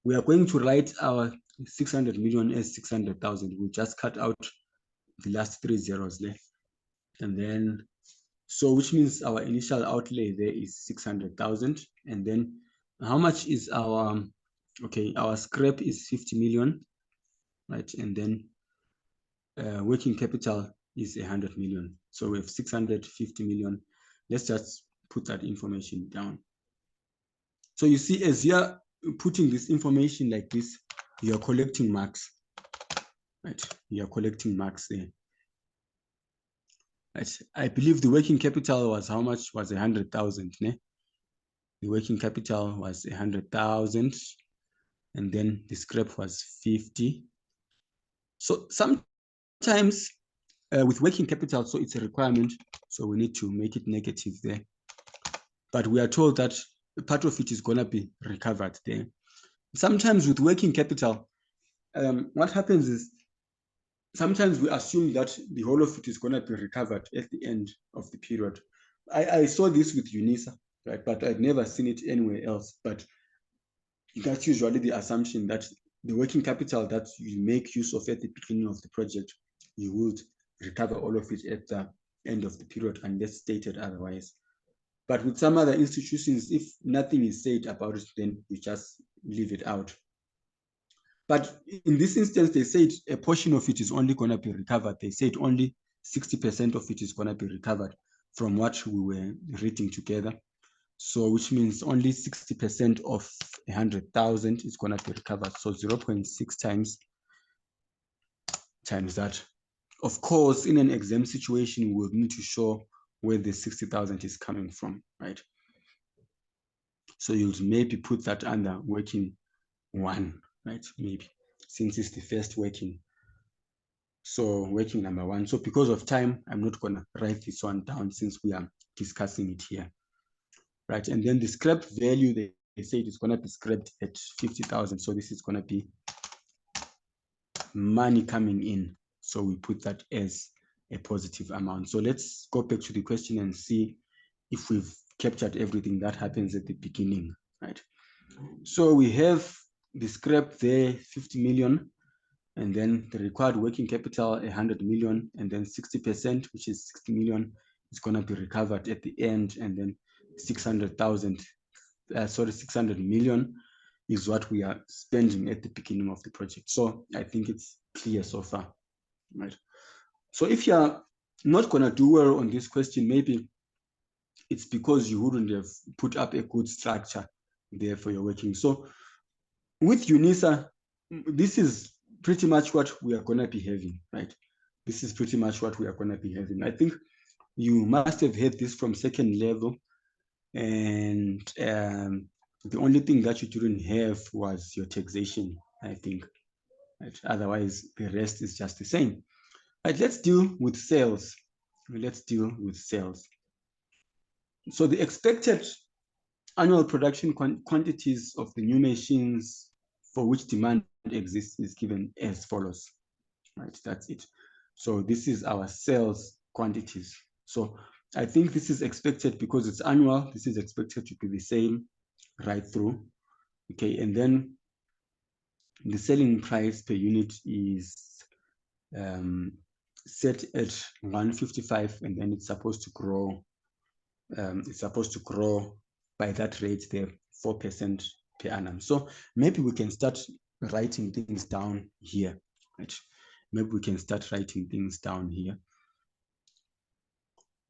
we are going to write our 600 million as 600,000. We'll just cut out the last 3 zeros there. And then, so which means our initial outlay there is 600,000. And then how much is our, okay, our scrap is 50 million, right? And then working capital is 100 million. So we have 650 million. Let's just put that information down. So you see, as you're putting this information like this, you're collecting marks, right? You're collecting marks there. Right. I believe the working capital was how much? Was 100,000, né? The working capital was 100,000, and then the scrap was 50. So sometimes with working capital, so it's a requirement, so we need to make it negative there. But we are told that part of it is gonna be recovered there. Sometimes with working capital, what happens is sometimes we assume that the whole of it is gonna be recovered at the end of the period. I saw this with UNISA, right? But I've never seen it anywhere else. But that's usually the assumption that the working capital that you make use of at the beginning of the project, you would recover all of it at the end of the period unless stated otherwise. But with some other institutions, if nothing is said about it, then you just leave it out. But in this instance, they said a portion of it is only going to be recovered. They said only 60% of it is going to be recovered from what we were reading together. So which means only 60% of 100,000 is going to be recovered. So 0.6 times that. Of course, in an exam situation, we would need to show where the 60,000 is coming from, right? So you'll maybe put that under working one, right? Maybe, since it's the first working. So working number one. So because of time, I'm not gonna write this one down since we are discussing it here, right? And then the scrap value, they say it's gonna be scrapped at 50,000. So this is gonna be money coming in. So we put that as a positive amount. So let's go back to the question and see if we've captured everything that happens at the beginning, right? So we have the scrap there, 50 million, and then the required working capital, 100 million, and then 60%, which is 60 million, is going to be recovered at the end, and then 600 million is what we are spending at the beginning of the project. So I think it's clear so far, right? So if you're not going to do well on this question, maybe it's because you wouldn't have put up a good structure there for your working. So with UNISA, this is pretty much what we are going to be having, right? This is pretty much what we are going to be having. I think you must have had this from second level, and the only thing that you didn't have was your taxation, I think. Right? Otherwise, the rest is just the same. Right, let's deal with sales. Let's deal with sales. So the expected annual production quantities of the new machines for which demand exists is given as follows, right? That's it. So this is our sales quantities. So I think this is expected because it's annual. This is expected to be the same right through. Okay, and then the selling price per unit is set at 155, and then it's supposed to grow. It's supposed to grow by that rate there, 4% per annum. So maybe we can start writing things down here. Right? Maybe we can start writing things down here.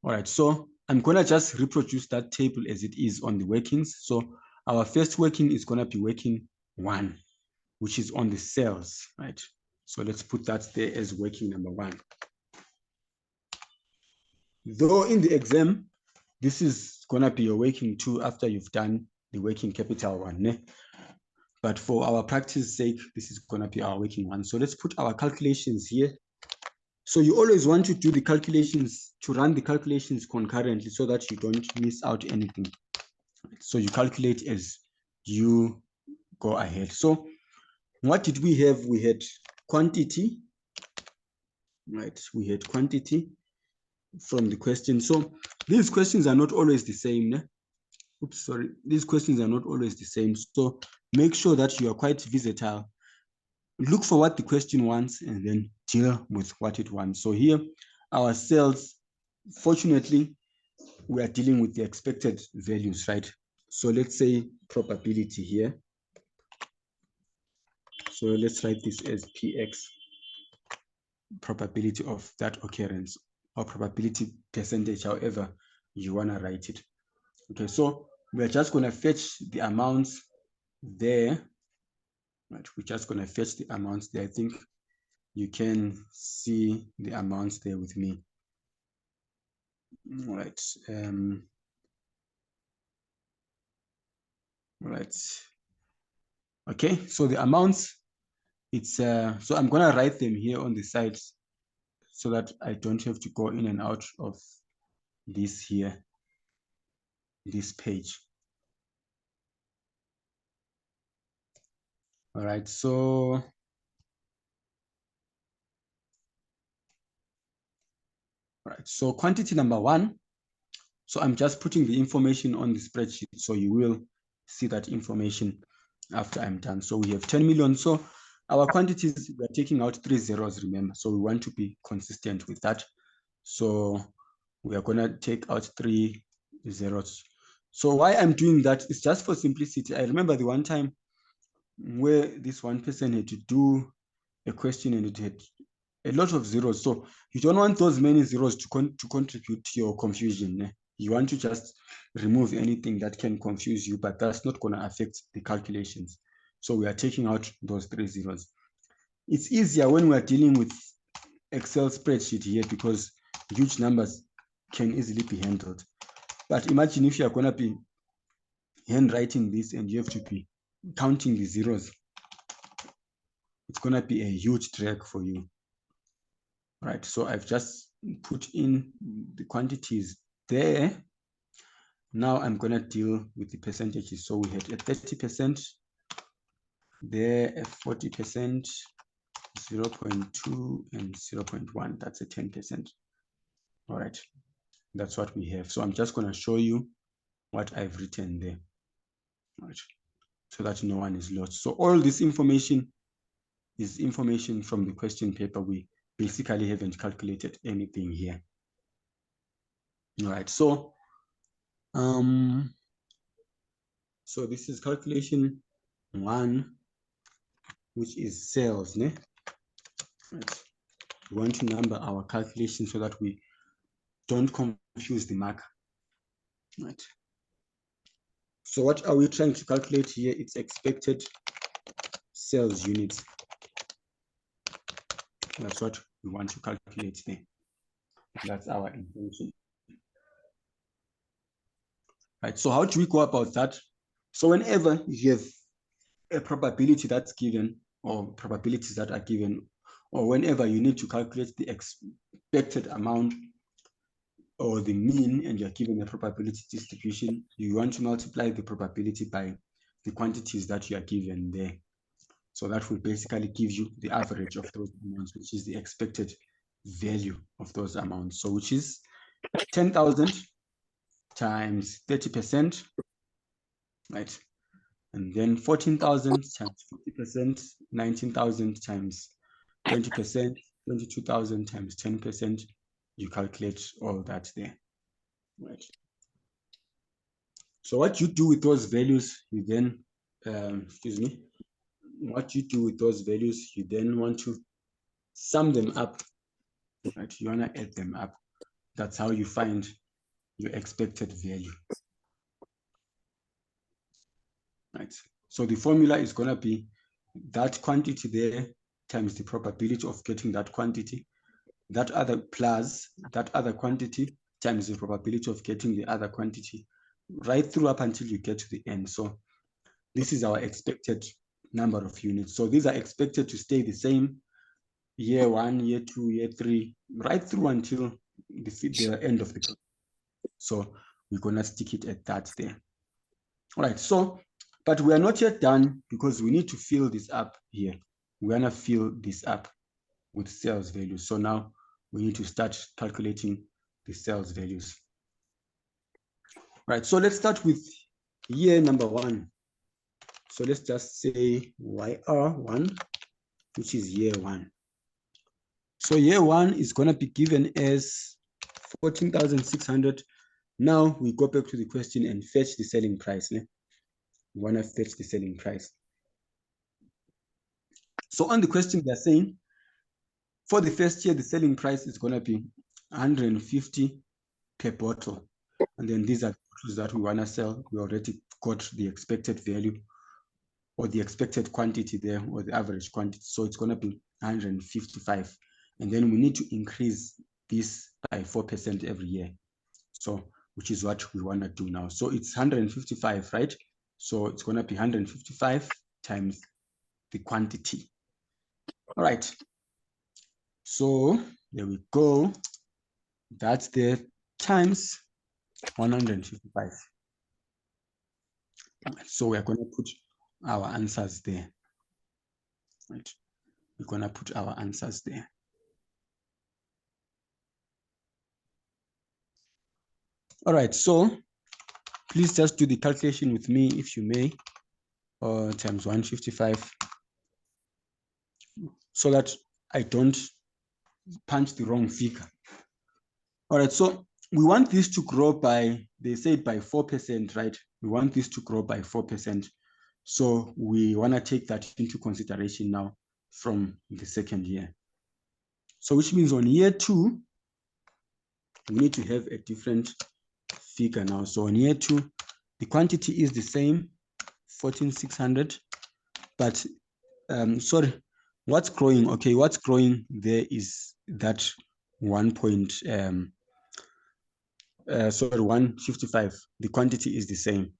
All right, so I'm gonna just reproduce that table as it is on the workings. So our first working is gonna be working 1, which is on the sales, right? So let's put that there as working number 1. Though in the exam, this is gonna be your working 2 after you've done the working capital 1. Ne? But for our practice sake, this is gonna be our working 1. So let's put our calculations here. So you always want to do the calculations, to run the calculations concurrently so that you don't miss out anything. So you calculate as you go ahead. So what did we have? We had quantity, right? We had quantity from the question. So these questions are not always the same. Ne? Oops, sorry. These questions are not always the same. So make sure that you are quite versatile. Look for what the question wants and then deal with what it wants. So here, our sales, fortunately, we are dealing with the expected values, right? So let's say probability here. So let's write this as PX, probability of that occurrence, or probability percentage, however you want to write it. Okay, so we're just going to fetch the amounts there. Right, we're just going to fetch the amounts there. I think you can see the amounts there with me. All right. Right. Okay, so the amounts, it's so I'm going to write them here on the side so that I don't have to go in and out of this here, this page. All right, so quantity number 1. So I'm just putting the information on the spreadsheet, so you will see that information after I'm done. So we have 10 million. So our quantities, we're taking out 3 zeros, remember. So we want to be consistent with that. So we are gonna take out 3 zeros. So why I'm doing that is just for simplicity. I remember the one time where this one person had to do a question and it had a lot of zeros. So you don't want those many zeros to contribute to your confusion. Ne? You want to just remove anything that can confuse you, but that's not going to affect the calculations. So we are taking out those 3 zeros. It's easier when we are dealing with Excel spreadsheet here because huge numbers can easily be handled. But imagine if you are going to be handwriting this and you have to be counting the zeros. It's going to be a huge drag for you. Right, so I've just put in the quantities there. Now I'm going to deal with the percentages. So we had a 30%, there a 40%, 0.2 and 0.1. That's a 10%. All right, that's what we have. So I'm just going to show you what I've written there. All right, so that no one is lost. So all this information is information from the question paper. We basically haven't calculated anything here. All right, so this is calculation 1, which is sales. Ne? Right. We want to number our calculation so that we don't confuse the marker. Right. So what are we trying to calculate here? It's expected sales units. That's what we want to calculate there. That's our intention. Right. So how do we go about that? So whenever you have a probability that's given, or probabilities that are given, or whenever you need to calculate the expected amount or the mean and you're given a probability distribution, you want to multiply the probability by the quantities that you are given there. So that will basically give you the average of those amounts, which is the expected value of those amounts. So which is 10,000 times 30%, right? And then 14,000 times 50%, 19,000 times 20%, 22,000 times 10%. You calculate all that there, right? So what you do with those values, you then, what you do with those values, you then want to sum them up, right? You want to add them up. That's how you find your expected value, right? So the formula is going to be that quantity there times the probability of getting that quantity, that other plus that other quantity times the probability of getting the other quantity, right through up until you get to the end. So this is our expected number of units. So these are expected to stay the same year 1, year 2, year 3, right through until the end of the project. So we're going to stick it at that there. All right, so, but we are not yet done because we need to fill this up here. We're going to fill this up with sales values. So now we need to start calculating the sales values. Right, so let's start with year number 1. So let's just say YR1, which is year 1. So year 1 is going to be given as 14,600. Now we go back to the question and fetch the selling price. We want to fetch the selling price. So on the question, they're saying for the first year, the selling price is going to be 150 per bottle. And then these are bottles that we want to sell. We already got the expected value or the expected quantity there, or the average quantity. So it's going to be 155. And then we need to increase this by 4% every year. So, which is what we want to do now. So it's 155, right? So it's going to be 155 times the quantity. All right. So there we go. That's the times 155. So we're going to put our answers there. Right. We're going to put our answers there. All right, so please just do the calculation with me if you may, times 155, so that I don't punch the wrong figure. All right, so we want this to grow by, they said by 4%, right? We want this to grow by 4%. So we want to take that into consideration now from the second year. So which means on year 2, we need to have a different figure now. So on year 2, the quantity is the same, 14,600, but sorry, what's growing? Okay, what's growing there is that 155. The quantity is the same.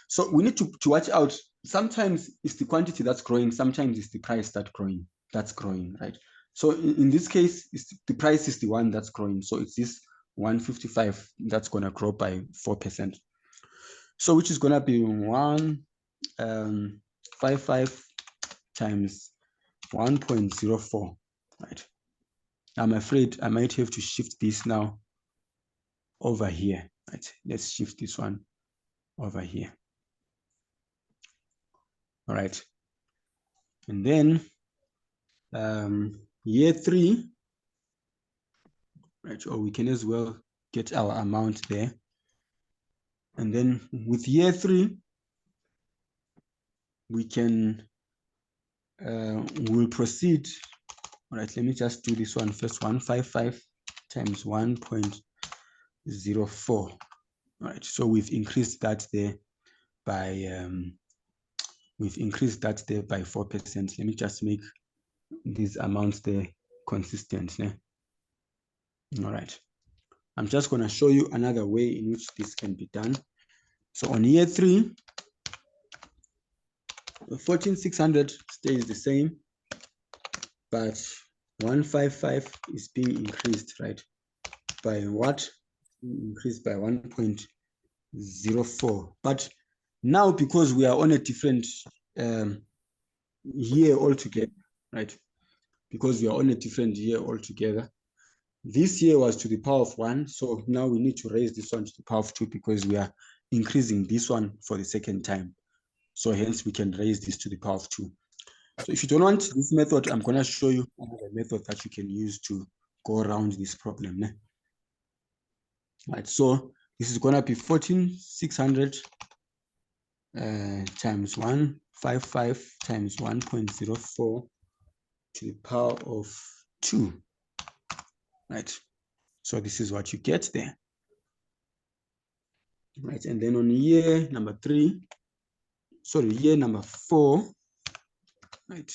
So we need to watch out. Sometimes it's the quantity that's growing, sometimes it's the price that's growing, right? So in this case, the price is the one that's growing. So it's this 155 that's going to grow by 4%. So which is going to be 155 times 1.04, right? I'm afraid I might have to shift this now over here, right? Let's shift this one over here. All right. And then year 3, right? Or we can as well get our amount there. And then with year 3, we can, we'll proceed. All right, let me just do this one first. 155 times 1.04. All right, so we've increased that there by, 4%. Let me just make these amounts there consistent. All right. I'm just going to show you another way in which this can be done. So on year 3, 14,600 stays the same, but 155 is being increased, right? By what? Increased by 1.04. But now, because we are on a different year altogether, right? Because we are on a different year altogether, This here was to the power of 1. So now we need to raise this one to the power of 2 because we are increasing this one for the second time. So hence we can raise this to the power of 2. So if you don't want this method, I'm going to show you another method that you can use to go around this problem. Right, so this is going to be 14,600 times 155 times 1.04 to the power of 2. Right, so this is what you get there. Right, and then on year number 4, right,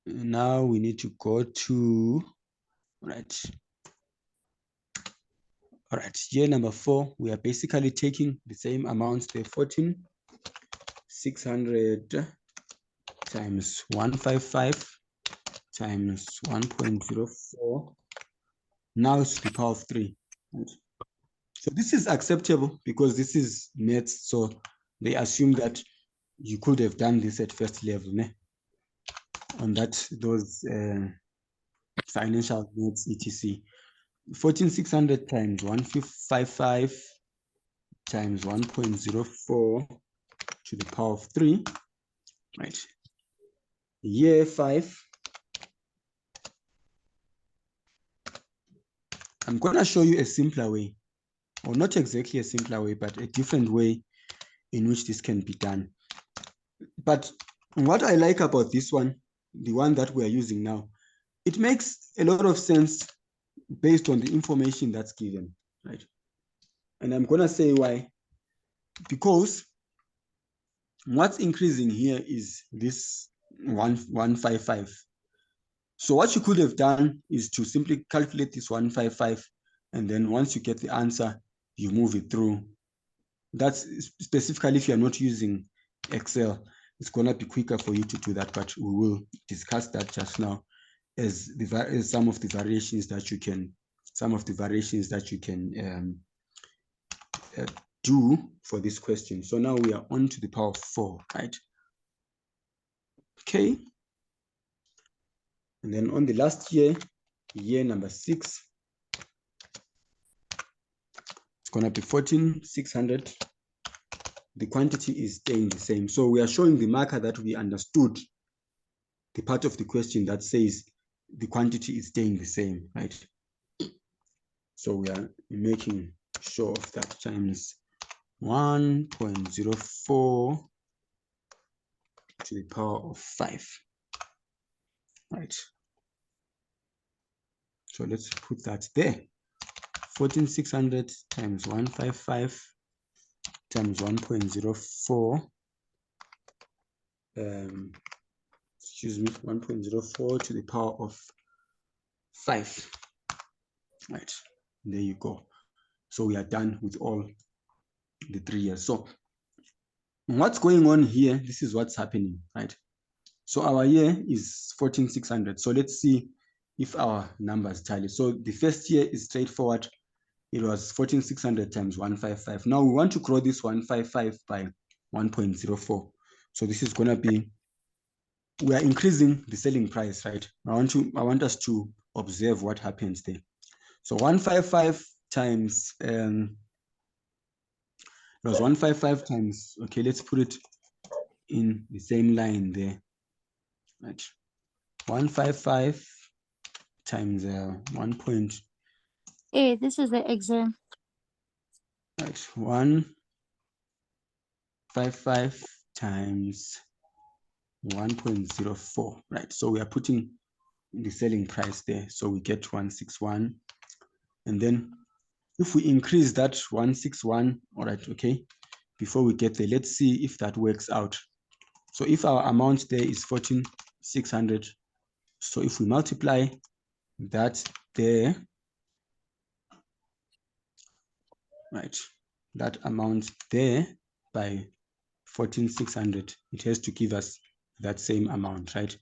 now we need to go to, right, all right, year number 4, we are basically taking the same amounts, the 14,600 times 155 times 1.04, now to the power of 3. Right? So this is acceptable because this is maths, so they assume that you could have done this at first level, on those financial maths, etc. 14,600 times 155 times 1.04 to the power of 3, right? Year 5. I'm going to show you a simpler way, or not exactly a simpler way, but a different way in which this can be done. But what I like about this one, the one that we are using now, it makes a lot of sense based on the information that's given, right? And I'm going to say why. Because what's increasing here is this 155. So what you could have done is to simply calculate this 155, and then once you get the answer, you move it through. That's specifically if you're not using Excel. It's going to be quicker for you to do that, but we will discuss that just now as some of the variations that you can do for this question. So now we are on to the power of 4, right? Okay. And then on the last year, year number 6, it's going to be 14,600. The quantity is staying the same. So we are showing the marker that we understood the part of the question that says the quantity is staying the same, right? So we are making sure of that, times 1.04 to the power of 5, right? So let's put that there. 14,600 times 155 times 1.04, 1.04 to the power of 5, right? There you go. So we are done with all the 3 years. So what's going on here, this is what's happening, right? So our year is 14,600. So let's see if our numbers tally. So the first year is straightforward. It was 14,600 times 155. Now we want to grow this 155 by 1.04. So this is going to be, we are increasing the selling price, right? I want us to observe what happens there. So 155 times, it was 155 times, okay, let's put it in the same line there, right? 155 times 1. Hey, this is the exam. Right, 155 times 1.04, right? So we are putting the selling price there. So we get 161. And then if we increase that 161, all right, okay, before we get there, let's see if that works out. So if our amount there is 14,600, so if we multiply that there, right, that amount there by 14,600, it has to give us that same amount, right?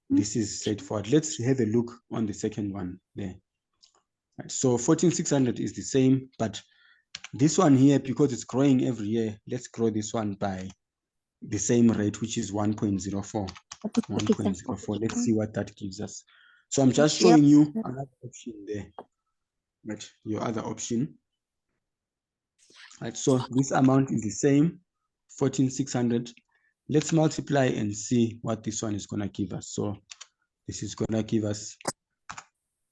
This is straightforward. Let's have a look on the second one there. Right, so 14,600 is the same, but this one here, because it's growing every year, let's grow this one by the same rate, which is 1.04. 1.04. Let's see what that gives us. So I'm just showing you another option there, right? Your other option. Right, so this amount is the same, 14,600. Let's multiply and see what this one is going to give us. So this is going to give us,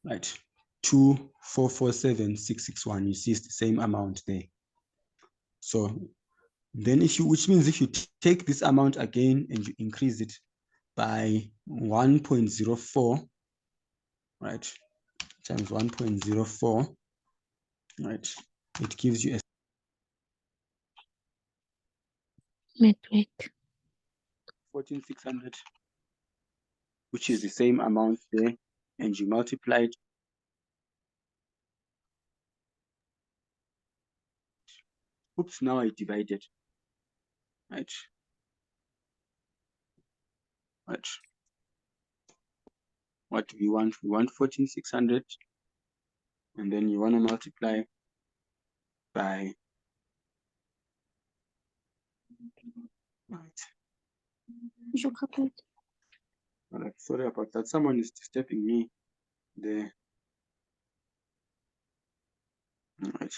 right, 2,447,661. You see it's the same amount there. So then which means if you take this amount again and you increase it by 1.04, right, times 1.04, right, it gives you a network. 14,600, which is the same amount there, and you multiply it. Oops, now I divided. Right. Right. What do we want? We want 14,600, and then you want to multiply by, right. Alright, sorry about that. Someone is disturbing me there. Right.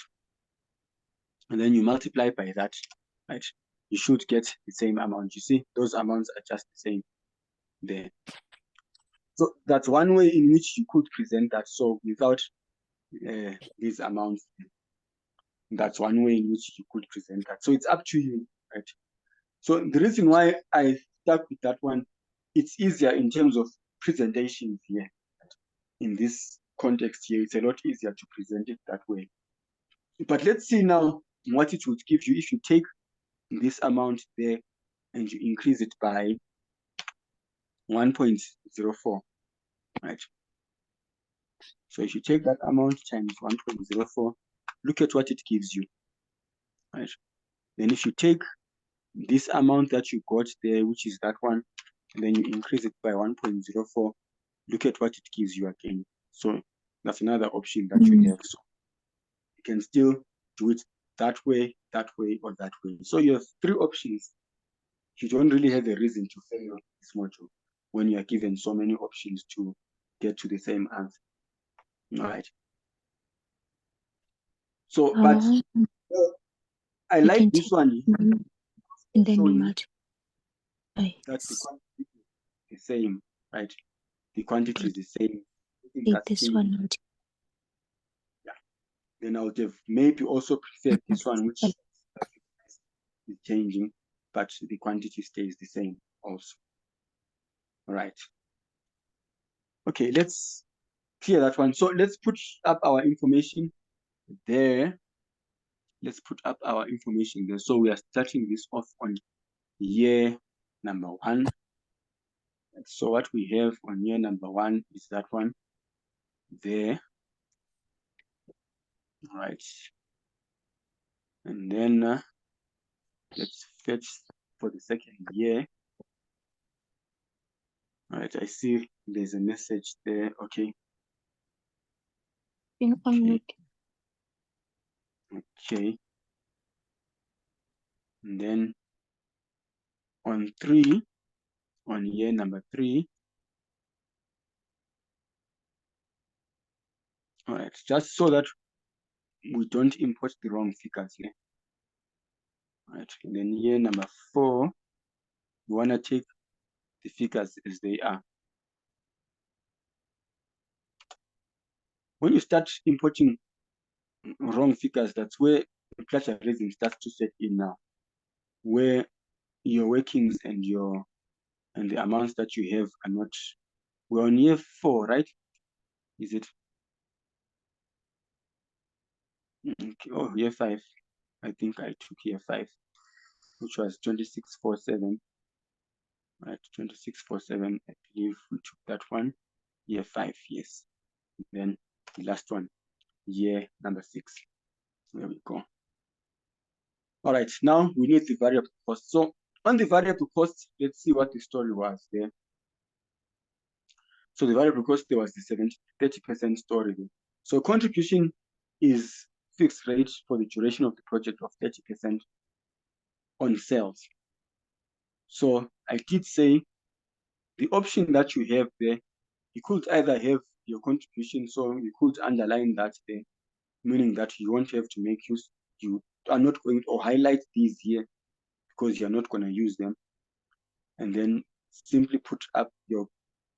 And then you multiply by that, right? You should get the same amount. You see, those amounts are just the same there. So that's one way in which you could present that. So without these amounts, that's one way in which you could present that. So it's up to you, right? So the reason why I stuck with that one, it's easier in terms of presentations here. In this context here, it's a lot easier to present it that way. But let's see now what it would give you if you take this amount there and you increase it by 1.04, right? So if you take that amount times 1.04, look at what it gives you, right? Then if you take this amount that you got there, which is that one, and then you increase it by 1.04, look at what it gives you again. So that's another option that you have. So you can still do it that way, or that way. So you have three options. You don't really have a reason to fail this module when you are given so many options to get to the same answer. All right. So, but I like this one. And then you showing multiply. that the quantity is the same, right? The quantity is the same. Take this one. Yeah. Then I would have maybe also preferred this one, which is changing, but the quantity stays the same also. All right. Okay, let's clear that one. So let's put up our information there. Let's put up our information there. So we are starting this off on year number 1. So what we have on year number 1 is that one there. All right. And then let's fetch for the second year. All right, I see there's a message there. Okay. Okay. And then on 3, on year number 3. All right, just so that we don't import the wrong figures here. All right, and then year number 4, we want to take the figures as they are. When you start importing wrong figures, that's where the plagiarism starts to set in now, where your workings and the amounts that you have are not. We're on year 4, right? Is it? Okay. Oh, year 5. I think I took year 5, which was 2647. Right, 2647. I believe we took that one. Year 5, yes. Then the last one, year number 6. There we go. All right, now we need the variable cost. So on the variable cost, let's see what the story was there. So the variable cost, there was the 30% story there. So contribution is fixed rate for the duration of the project of 30% on sales. So I did say the option that you have there you could either have your contribution, so you could underline that there, meaning that you won't have to make use, you are not going to highlight these here because you're not going to use them, and then simply put up your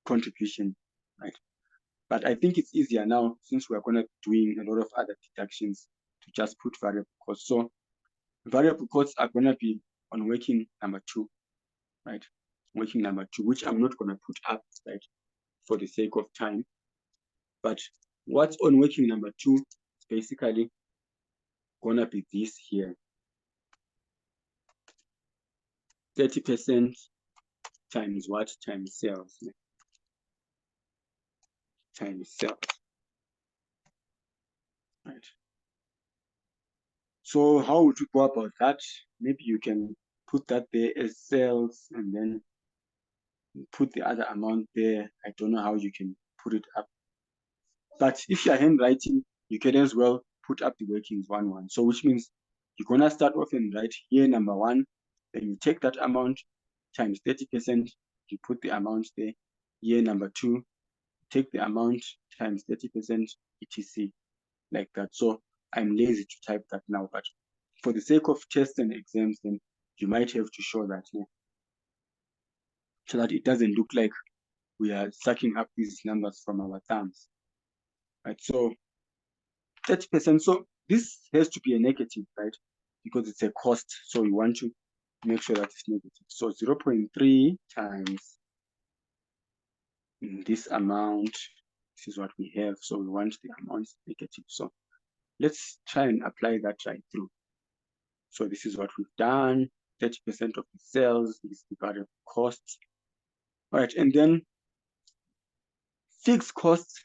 contribution, right? But I think it's easier now, since we're going to be doing a lot of other deductions, to just put variable costs. So variable costs are going to be on working number 2, right? Working number 2, which I'm not going to put up, right, for the sake of time. But what's on working number 2 is basically going to be this here. 30% times what? Times sales. Times sales. Right. So how would you go about that? Maybe you can put that there as sales and then put the other amount there. I don't know how you can put it up. But if you're handwriting, you can as well put up the workings 1-1. So which means you're gonna start off and write here number 1, then you take that amount times 30%, you put the amount there. Year number 2, take the amount times 30%, etc. like that. So I'm lazy to type that now, but for the sake of tests and exams, then you might have to show that here, so that it doesn't look like we are sucking up these numbers from our thumbs. Right, so 30%, so this has to be a negative, right? Because it's a cost, so you want to make sure that it's negative. So 0.3 times this amount, this is what we have, so we want the amount negative. So let's try and apply that right through. So this is what we've done, 30% of the sales, this is the variable costs. All right, and then fixed costs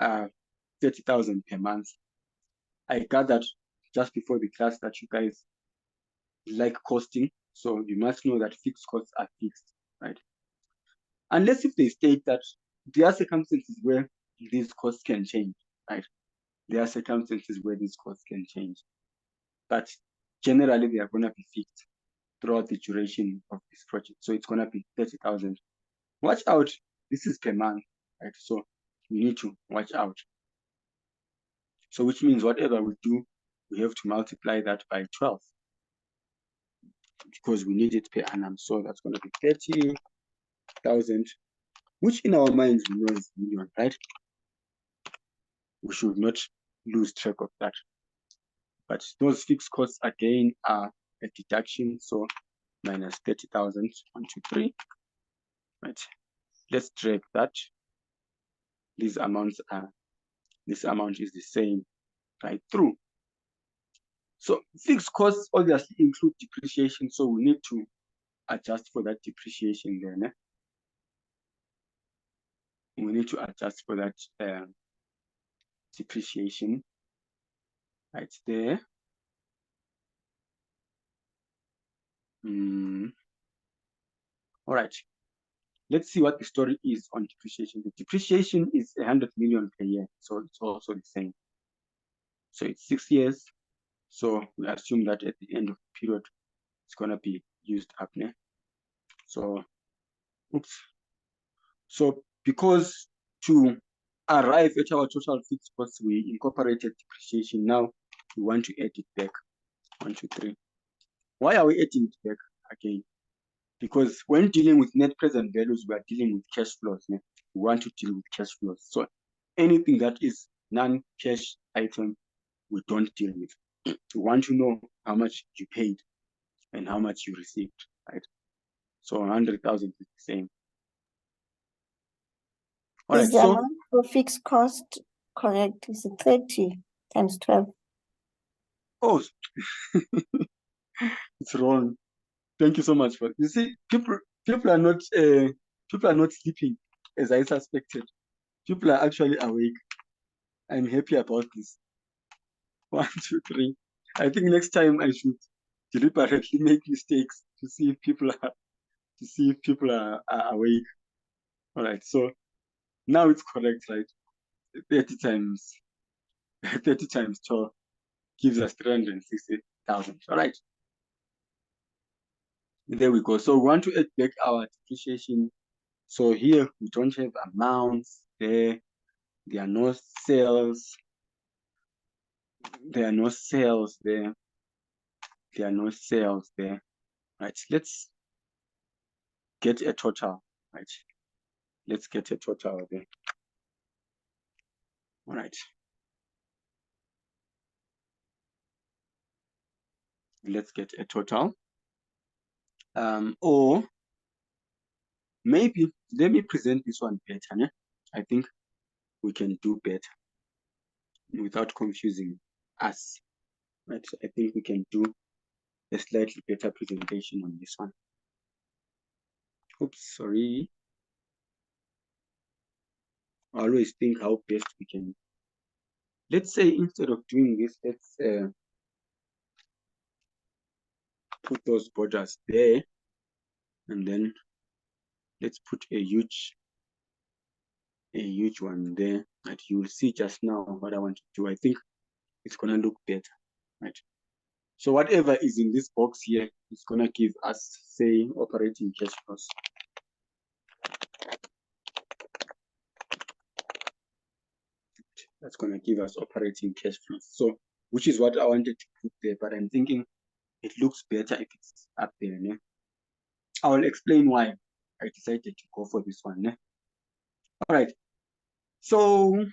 are 30,000 per month. I gathered just before the class that you guys like costing, so you must know that fixed costs are fixed, right? Unless if they state that there are circumstances where these costs can change, right? There are circumstances where these costs can change, but generally they are going to be fixed throughout the duration of this project. So it's going to be 30,000. Watch out, this is per month, right? So we need to watch out. So which means whatever we do, we have to multiply that by 12 because we need it per annum. So that's going to be 30,000, which in our minds we know is million, right? We should not lose track of that. But those fixed costs again are a deduction. So minus 30,000, 1, 2, 3, right? Let's drag that. These amounts are, this amount is the same right through. So fixed costs obviously include depreciation, so we need to adjust for that depreciation there. Ne? We need to adjust for that depreciation right there. All right, let's see what the story is on depreciation. The depreciation is 100 million per year, so it's also the same. So it's 6 years. So we assume that at the end of the period, it's gonna be used up. Ne? So, oops. So because to arrive at our total fixed costs, we incorporated depreciation. Now we want to add it back. 1, 2, 3. Why are we adding it back again? Because when dealing with net present values, we are dealing with cash flows. Ne? We want to deal with cash flows. So anything that is non-cash item, we don't deal with. We want to know how much you paid and how much you received, right? So 100,000 is the same. All Is right, the so amount for fixed cost correct? Is it 30 times 12? oh, it's wrong. Thank you so much for. You see, people are not sleeping as I suspected. People are actually awake. I'm happy about this. 1, 2, 3. I think next time I should deliberately make mistakes to see if people are awake. All right, so now it's correct, right? 30 times 12 gives us 360,000. All right. There we go. So we want to add back our depreciation. So here we don't have amounts there. There are no sales. There are no sales there. There are no sales there. Right. Let's get a total. Right. Let's get a total there. All right. Let's get a total. Or maybe let me present this one better. Né? I think we can do better without confusing us. Right. So I think we can do a slightly better presentation on this one. Oops, sorry. I always think how best we can. Let's say instead of doing this, let's put those borders there, and then let's put a huge one there that you will see just now what I want to do. I think it's gonna look better, right? So whatever is in this box here is gonna give us, say, operating cash flows. That's gonna give us operating cash flows. So, which is what I wanted to put there, but I'm thinking it looks better if it's up there. Né? I will explain why I decided to go for this one. Né? All right. So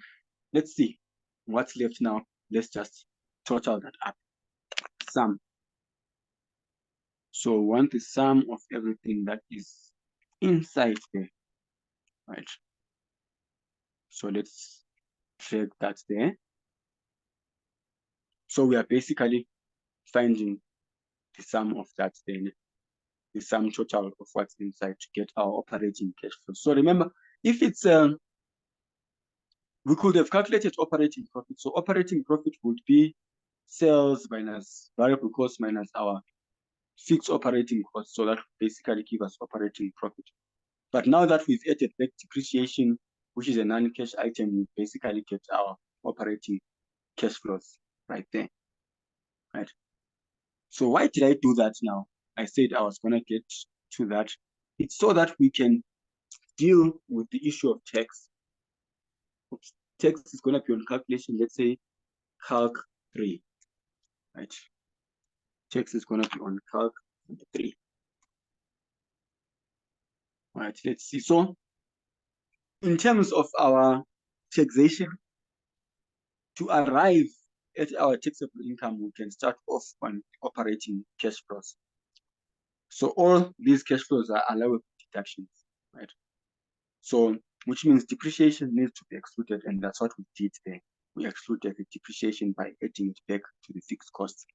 let's see what's left now. Let's just total that up. Sum. So we want the sum of everything that is inside there, right? So let's drag that there. So we are basically finding the sum of that then, the sum total of what's inside to get our operating cash flow. So remember, if it's we could have calculated operating profit. So operating profit would be sales minus variable cost minus our fixed operating costs. So that basically give us operating profit. But now that we've added back depreciation, which is a non-cash item, we basically get our operating cash flows right there, right? So why did I do that now? I said I was gonna get to that. It's so that we can deal with the issue of tax. Oops. Tax is gonna be on calculation, let's say calc 3, right? Tax is gonna be on calc 3. All right, let's see. So in terms of our taxation, to arrive at our taxable income, we can start off on operating cash flows. So all these cash flows are allowable deductions, right? So which means depreciation needs to be excluded, and that's what we did there. We excluded the depreciation by adding it back to the fixed costs.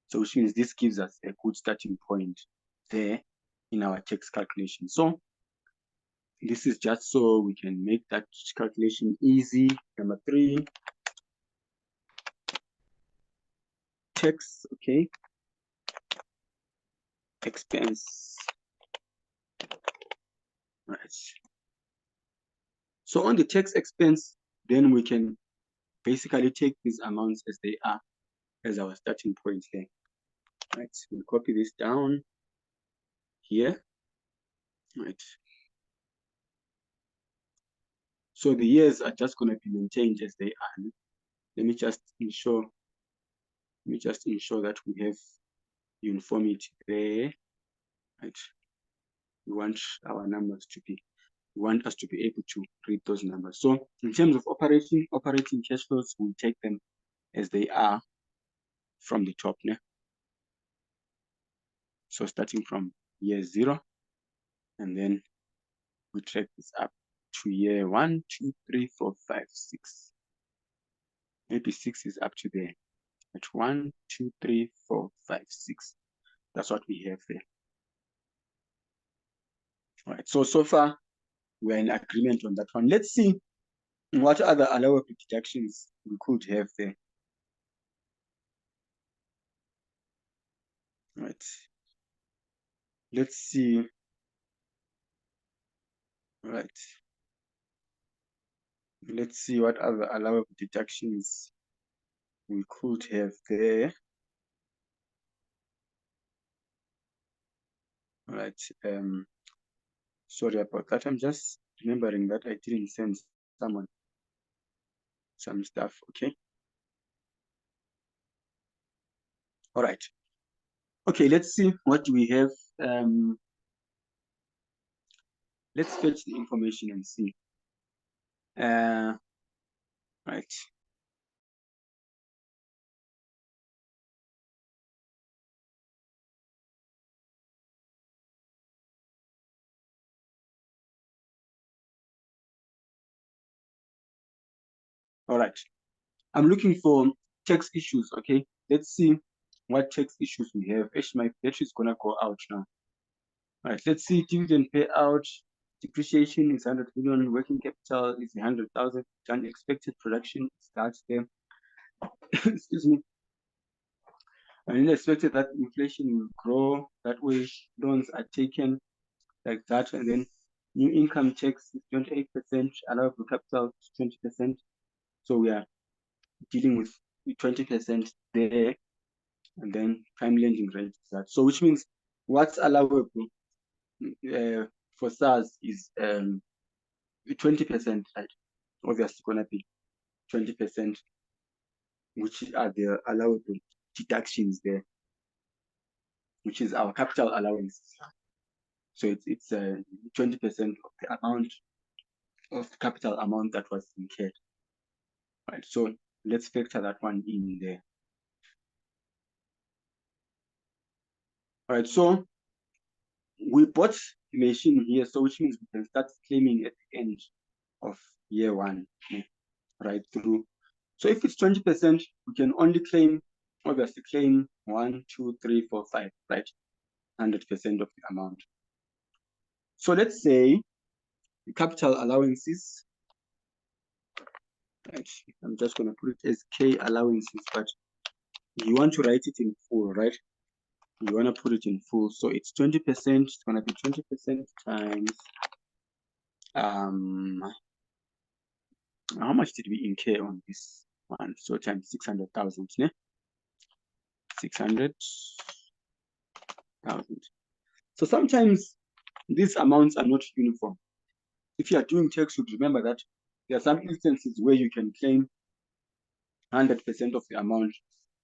So which means this gives us a good starting point there in our tax calculation. So this is just so we can make that calculation easy. Number 3, tax, okay, expense, right? So on the tax expense, then we can basically take these amounts as they are as our starting point here, right? We'll copy this down here, right? So the years are just going to be maintained as they are. Let me just ensure that we have uniformity there, right? We want our numbers to be, we want us to be able to read those numbers. So in terms of operating cash flows, we'll take them as they are from the top. Né? So starting from year 0, and then we track this up to year 1, 2, 3, 4, 5, 6. Maybe 6 is up to there. At 1, 2, 3, 4, 5, 6. That's what we have there. All right. So far we're in agreement on that one. Let's see what other allowable deductions we could have there. All right. Let's see. All right. Let's see what other allowable deductions we could have there. All right. Sorry about that. I'm just remembering that I didn't send someone some stuff. Okay. All right. Okay, let's see what we have. Let's fetch the information and see. Right. All right. I'm looking for tax issues. Okay. Let's see what tax issues we have. Actually, my battery is gonna go out now. All right. Let's see. Dividend payout. Depreciation is 100 million. Working capital is 100,000. Unexpected production starts there. Excuse me. And expected that inflation will grow. That way, loans are taken like that, and then new income tax is 28%, allowable capital is 20%. So we are dealing with 20% there, and then prime lending rate is that. So which means what's allowable for SARS is 20%, right? Obviously gonna be 20%, which are the allowable deductions there, which is our capital allowance. So it's 20% of the amount of the capital amount that was incurred. Right. So let's factor that one in there. All right. So we bought the machine here, so which means we can start claiming at the end of year one, right through. So if it's 20%, we can only claim, obviously claim 1, 2, 3, 4, 5, right? 100% of the amount. So let's say the capital allowances, right? I'm just going to put it as K allowances, but you want to write it in full, right? You want to put it in full. So it's 20%. It's going to be 20% times, how much did we incur on this one? So times 600,000, yeah? 600,000. So sometimes these amounts are not uniform. If you are doing tax, you remember that there are some instances where you can claim 100% of the amount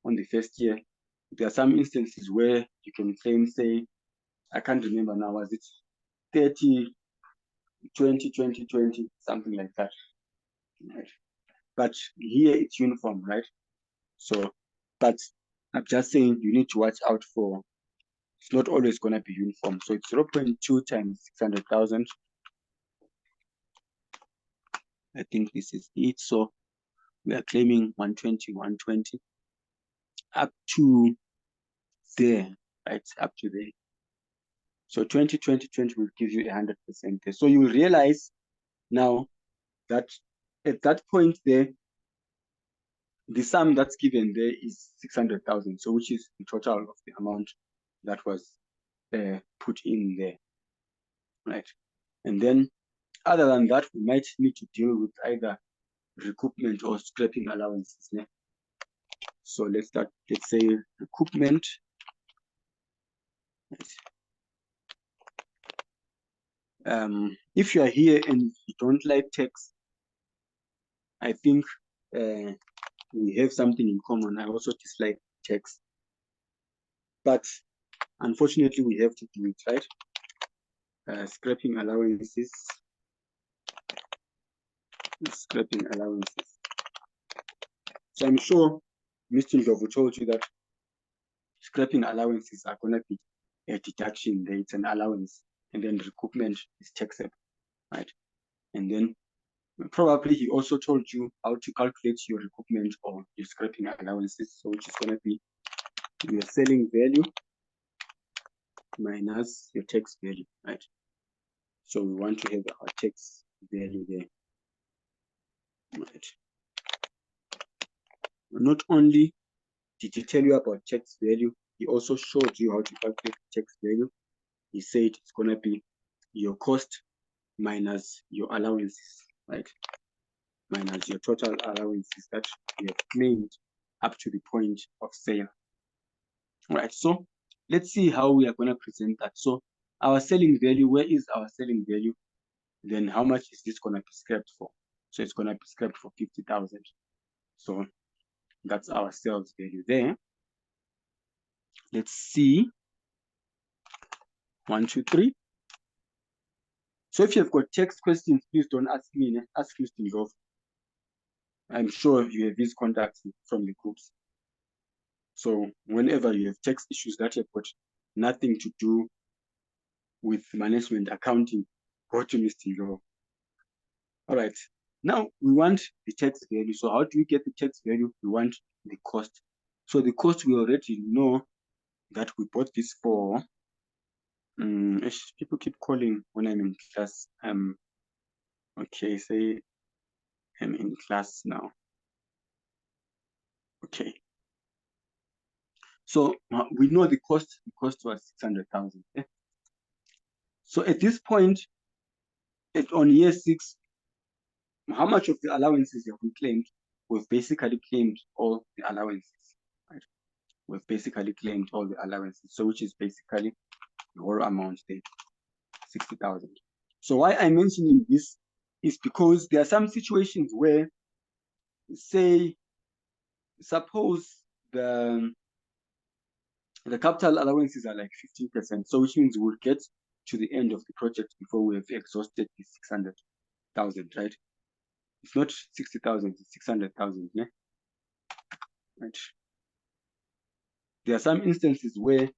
on the first year. There are some instances where you can claim, say, I can't remember now, was it 30, 20, 20, 20, something like that. Right? But here it's uniform, right? So, but I'm just saying you need to watch out for, it's not always going to be uniform. So it's 0.2 times 600,000. I think this is it. So we are claiming 120, 120 up to there, right? Up to there. So 20, 20, 20 will give you 100% there. So you will realize now that at that point there, the sum that's given there is 600,000. So which is the total of the amount that was put in there, right? And then other than that, we might need to deal with either recoupment or scrapping allowances. Yeah? So let's start, let's say recoupment. If you are here and you don't like tax, I think we have something in common. I also dislike tax, but unfortunately we have to do it, right? Scrapping allowances. Scrapping allowances. So I'm sure Mr. Ndlovu told you that scrapping allowances are going to be a deduction. There it's an allowance, and then recoupment is taxable, right? And then probably he also told you how to calculate your recoupment or your scrapping allowances. So which is going to be your selling value minus your tax value, right? So we want to have our tax value there, right? Not only did he tell you about tax value, he also showed you how to calculate tax value. He said it's going to be your cost minus your allowances, right? Minus your total allowances that you have claimed up to the point of sale. All right, so let's see how we are going to present that. So our selling value, where is our selling value? Then how much is this gonna be scrapped for? So it's gonna be scrapped for 50,000. So that's our sales value there. Let's see. 1, 2, 3. So if you've got text questions, please don't ask me, ask Houston Love. I'm sure you have his contacts from the groups. So whenever you have text issues that have got nothing to do with management accounting, go to Mr. Love. All right. Now we want the text value. So how do we get the text value? We want the cost. So the cost, we already know that we bought this for. People keep calling when I'm in class. Okay, say I'm in class now. Okay. So we know the cost. The cost was 600,000. Eh? So at this point, on year 6, how much of the allowances have we claimed? We've basically claimed all the allowances. Right? We've basically claimed all the allowances. So which is basically the whole amount there, 60,000. So why I'm mentioning this is because there are some situations where, say, suppose the capital allowances are like 15%. So which means we'll get to the end of the project before we have exhausted the 600,000, right? It's not 60,000, it's 600,000, yeah? Right. There are some instances where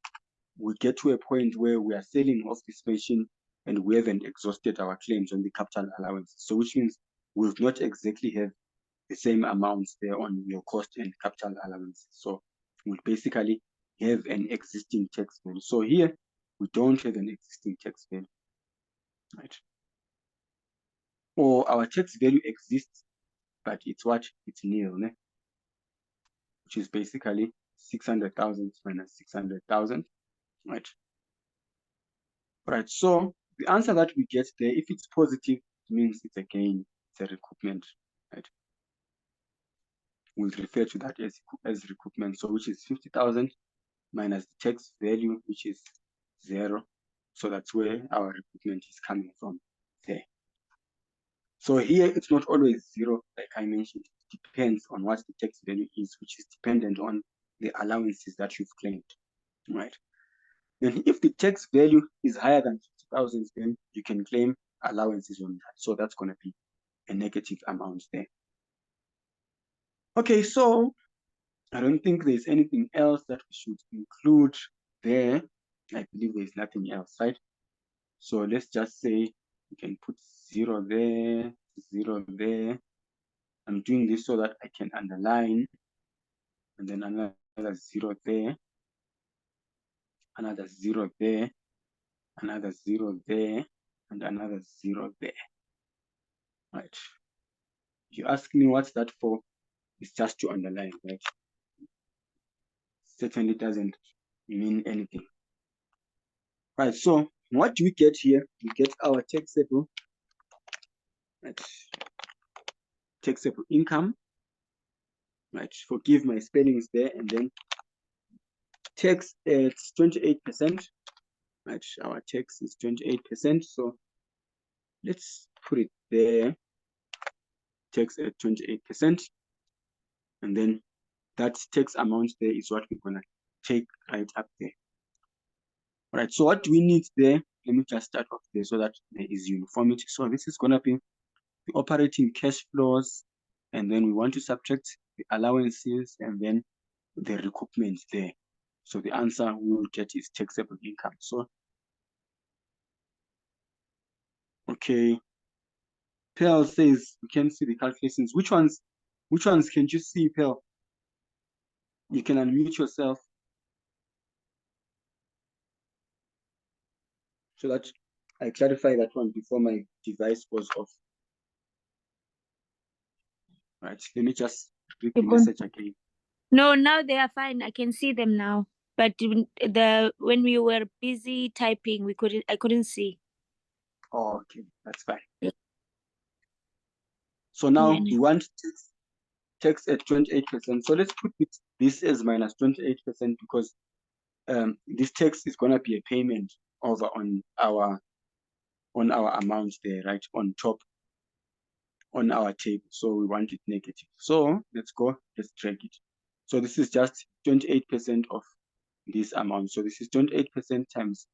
we get to a point where we are selling off this machine and we haven't exhausted our claims on the capital allowance. So which means we'll not exactly have the same amounts there on your cost and capital allowance. So we'll basically have an existing tax value. So here we don't have an existing tax value, right? Or our tax value exists, but it's what? It's nil, né? Which is basically 600,000 minus 600,000, right? Right, so the answer that we get there, if it's positive, it means it's a gain, it's a recoupment, right? We'll refer to that as recoupment, so which is 50,000 minus the tax value, which is 0. So that's where our recoupment is coming from there. So here it's not always 0, like I mentioned. It depends on what the tax value is, which is dependent on the allowances that you've claimed, right? Then if the tax value is higher than 50,000, then you can claim allowances on that. So that's going to be a negative amount there. Okay, so I don't think there's anything else that we should include there. I believe there's nothing else, right? So let's just say we can put 0 there, 0 there. I'm doing this so that I can underline, and then another 0 there, another 0 there, another 0 there, and another 0 there. Right. If you ask me what's that for, it's just to underline, right? Certainly doesn't mean anything. Right, so what do we get here? We get our taxable, right? Taxable income, right? Forgive my spellings there, and then tax at 28%, right? Our tax is 28%, so let's put it there. Tax at 28%, and then that tax amount there is what we're gonna take right up there. All right, so what do we need there? Let me just start off there so that there is uniformity. So this is gonna be the operating cash flows, and then we want to subtract the allowances and then the recoupment there. So the answer we will get is taxable income. So, okay. Pearl says we can see the calculations. Which ones can you see, Pearl? You can unmute yourself so that I clarify that one before my device goes off. Right, let me just read the message again. No, now they are fine. I can see them now. But when we were busy typing, I couldn't see. Oh, okay, that's fine. So now we want tax at 28%. So let's put this as minus 28% because this tax is gonna be a payment over on our amount there, right, on top on our table. So we want it negative. So let's go, let's drag it. So this is just 28% of this amount. So this is 28% times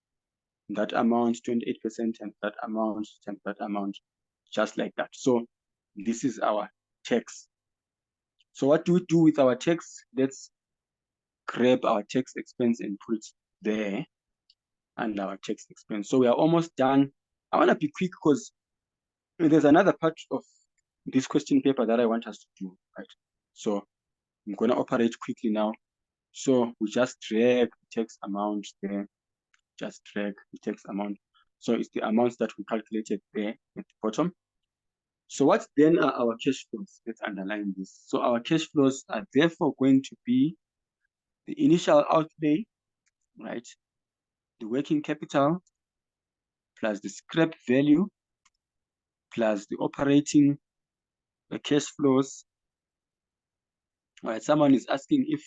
that amount, 28% times that amount, just like that. So this is our tax. So what do we do with our tax? Let's grab our tax expense and put it there and our tax expense. So we are almost done. I want to be quick because there's another part of this question paper that I want us to do, right? So I'm going to operate quickly now. So we just drag the tax amount there, just drag the tax amount. So it's the amounts that we calculated there at the bottom. So what then are our cash flows? Let's underline this. So our cash flows are therefore going to be the initial outlay, right? The working capital plus the scrap value plus the operating cash flows. All right, someone is asking if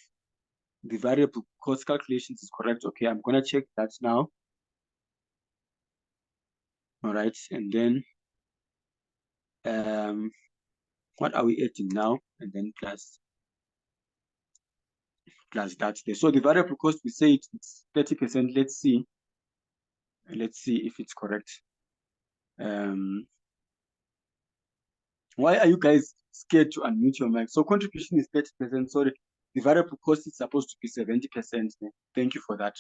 the variable cost calculations is correct. Okay, I'm gonna check that now. All right, and then what are we adding now? And then plus that there. So the variable cost, we say it's 30%. Let's see if it's correct. Why are you guys scared to unmute your mic? So contribution is 30%. Sorry, the variable cost is supposed to be 70%. Thank you for that.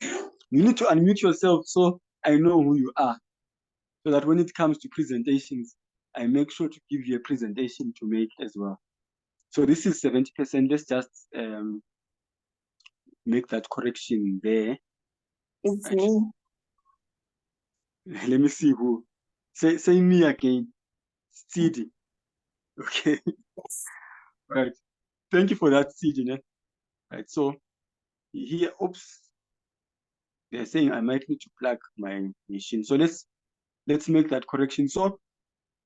You need to unmute yourself so I know who you are, so that when it comes to presentations, I make sure to give you a presentation to make as well. So this is 70%. Let's just make that correction there. It's me. Let me see who. Say me again. CD. Okay. Right. Thank you for that, CD. Right. So here, oops. They're saying I might need to plug my machine. So let's make that correction. So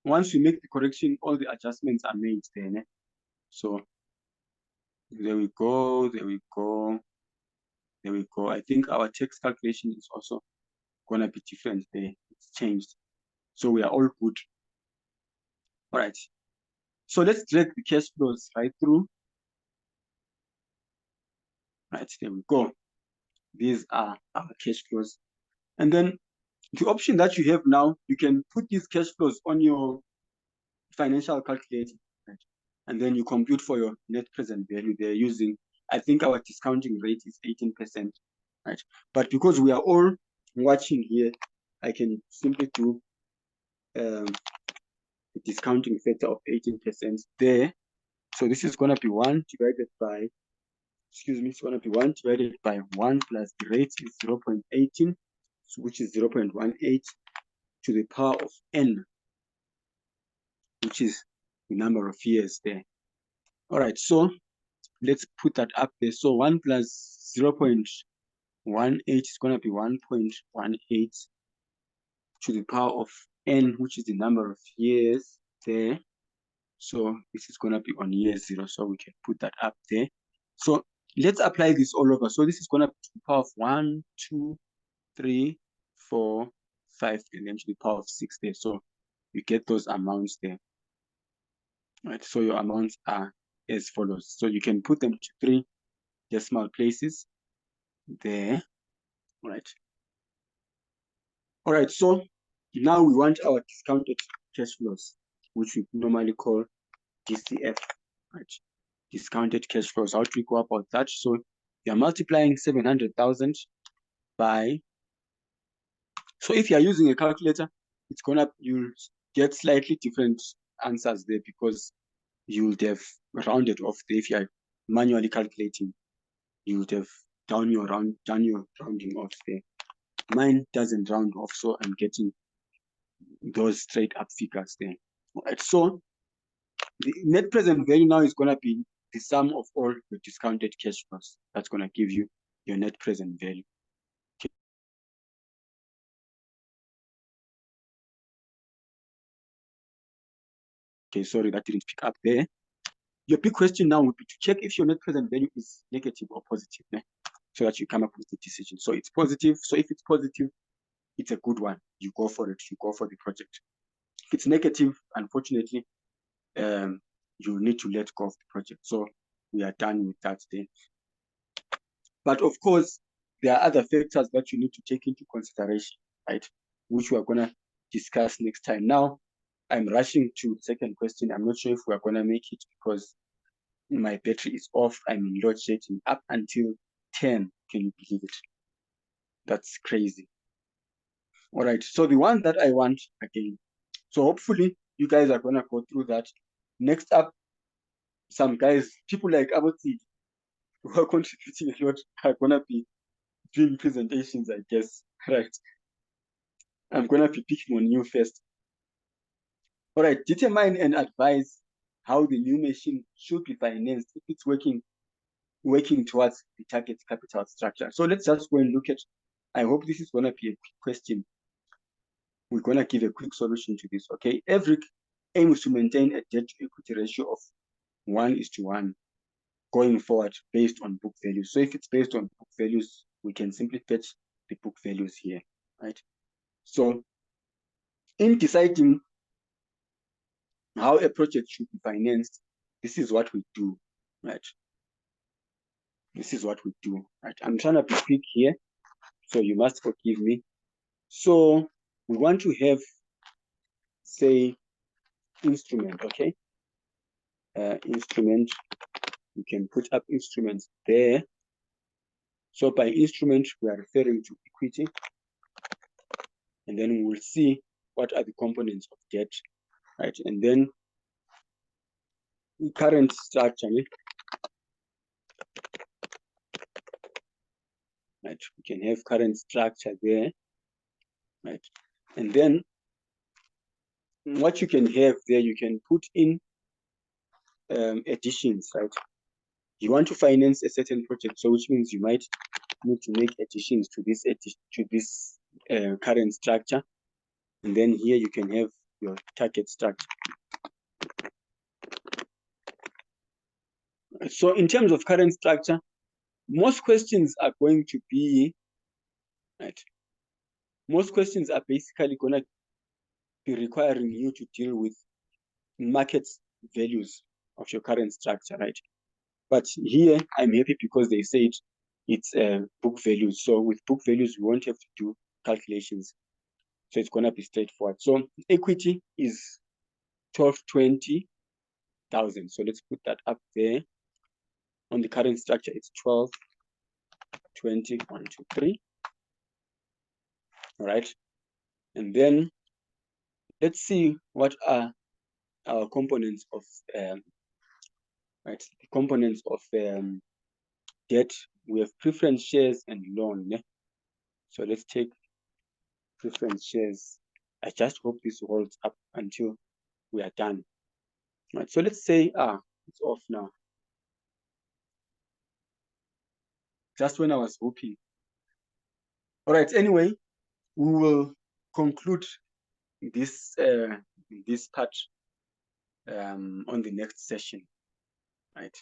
once we make the correction, all the adjustments are made there. So there we go. I think our tax calculation is also gonna be different there. It's changed. So we are all good. All right. So let's drag the cash flows right through. Right, there we go. These are our cash flows. And then the option that you have now, you can put these cash flows on your financial calculator, right? And then you compute for your net present value. They're using, I think our discounting rate is 18%, right? But because we are all watching here, I can simply do the discounting factor of 18% there. So this is going to be 1 divided by, it's going to be 1 divided by 1 plus the rate is 0.18, which is 0.18 to the power of n, which is the number of years there. All right, so let's put that up there. So 1 plus 0.18 is going to be 1.18 to the power of n, which is the number of years there. So this is going to be on year 0, so we can put that up there. So let's apply this all over. So this is going to be to the power of 1, 2, 3, 4, 5, and then to the power of 6 there. So you get those amounts there. Right, so your amounts are as follows. So you can put them to 3 decimal places there. Right. All right, so now we want our discounted cash flows, which we normally call DCF, right? Discounted cash flows. How do we go about that? So you're multiplying 700,000 by, so if you're using a calculator, you'll get slightly different answers there because you would have rounded off there. If you're manually calculating, you would have done your rounding off there. Mine doesn't round off, so I'm getting those straight up figures there. All right, so the net present value now is going to be the sum of all the discounted cash flows. That's going to give you your net present value. Okay, sorry, that didn't pick up there. Your big question now would be to check if your net present value is negative or positive. so that you come up with a decision. So it's positive. So if it's positive, it's a good one. You go for it. You go for the project. If it's negative, unfortunately, you need to let go of the project. So we are done with that then. But of course, there are other factors that you need to take into consideration, right? Which we are going to discuss next time. Now, I'm rushing to the second question. I'm not sure if we are going to make it because my battery is off. I'm in load shedding up until 10. Can you believe it? That's crazy. All right. So the one that I want again. So hopefully you guys are going to go through that. Next up, some guys, people like Aboti, who are contributing a lot, are going to be doing presentations, I guess. Right. I'm going to be picking on you first. All right. Determine and advise how the new machine should be financed if it's working towards the target capital structure. So let's just go and look at, I hope this is going to be a quick question. We're going to give a quick solution to this, okay? EVRIC aims to maintain a debt to equity ratio of 1:1 going forward based on book values. So if it's based on book values, we can simply fetch the book values here, right? So in deciding how a project should be financed, this is what we do, right? This is what we do, right? I'm trying to be quick here, so you must forgive me. So we want to have, say, instrument, okay? Instrument, you can put up instruments there. So by instrument, we are referring to equity. And then we will see what are the components of debt, right? And then current structure, right? We can have current structure there, right? And then what you can have there, you can put in additions, right? You want to finance a certain project, so which means you might need to make additions to this current structure. And then here you can have your target structure. So in terms of current structure, most questions are going to be, right? Most questions are basically going to be requiring you to deal with market values of your current structure, right? But here I'm happy because they said it's book values. So with book values, we won't have to do calculations. So it's going to be straightforward. So equity is 1220,000. So let's put that up there. On the current structure, it's 1220, 1, 2, 3. All right. And then let's see what are our components of right, the components of debt. We have preference shares and loan. Yeah? So let's take preference shares. I just hope this holds up until we are done. Right. So let's say it's off now. Just when I was hoping. All right. Anyway, we will conclude this this part on the next session. Right.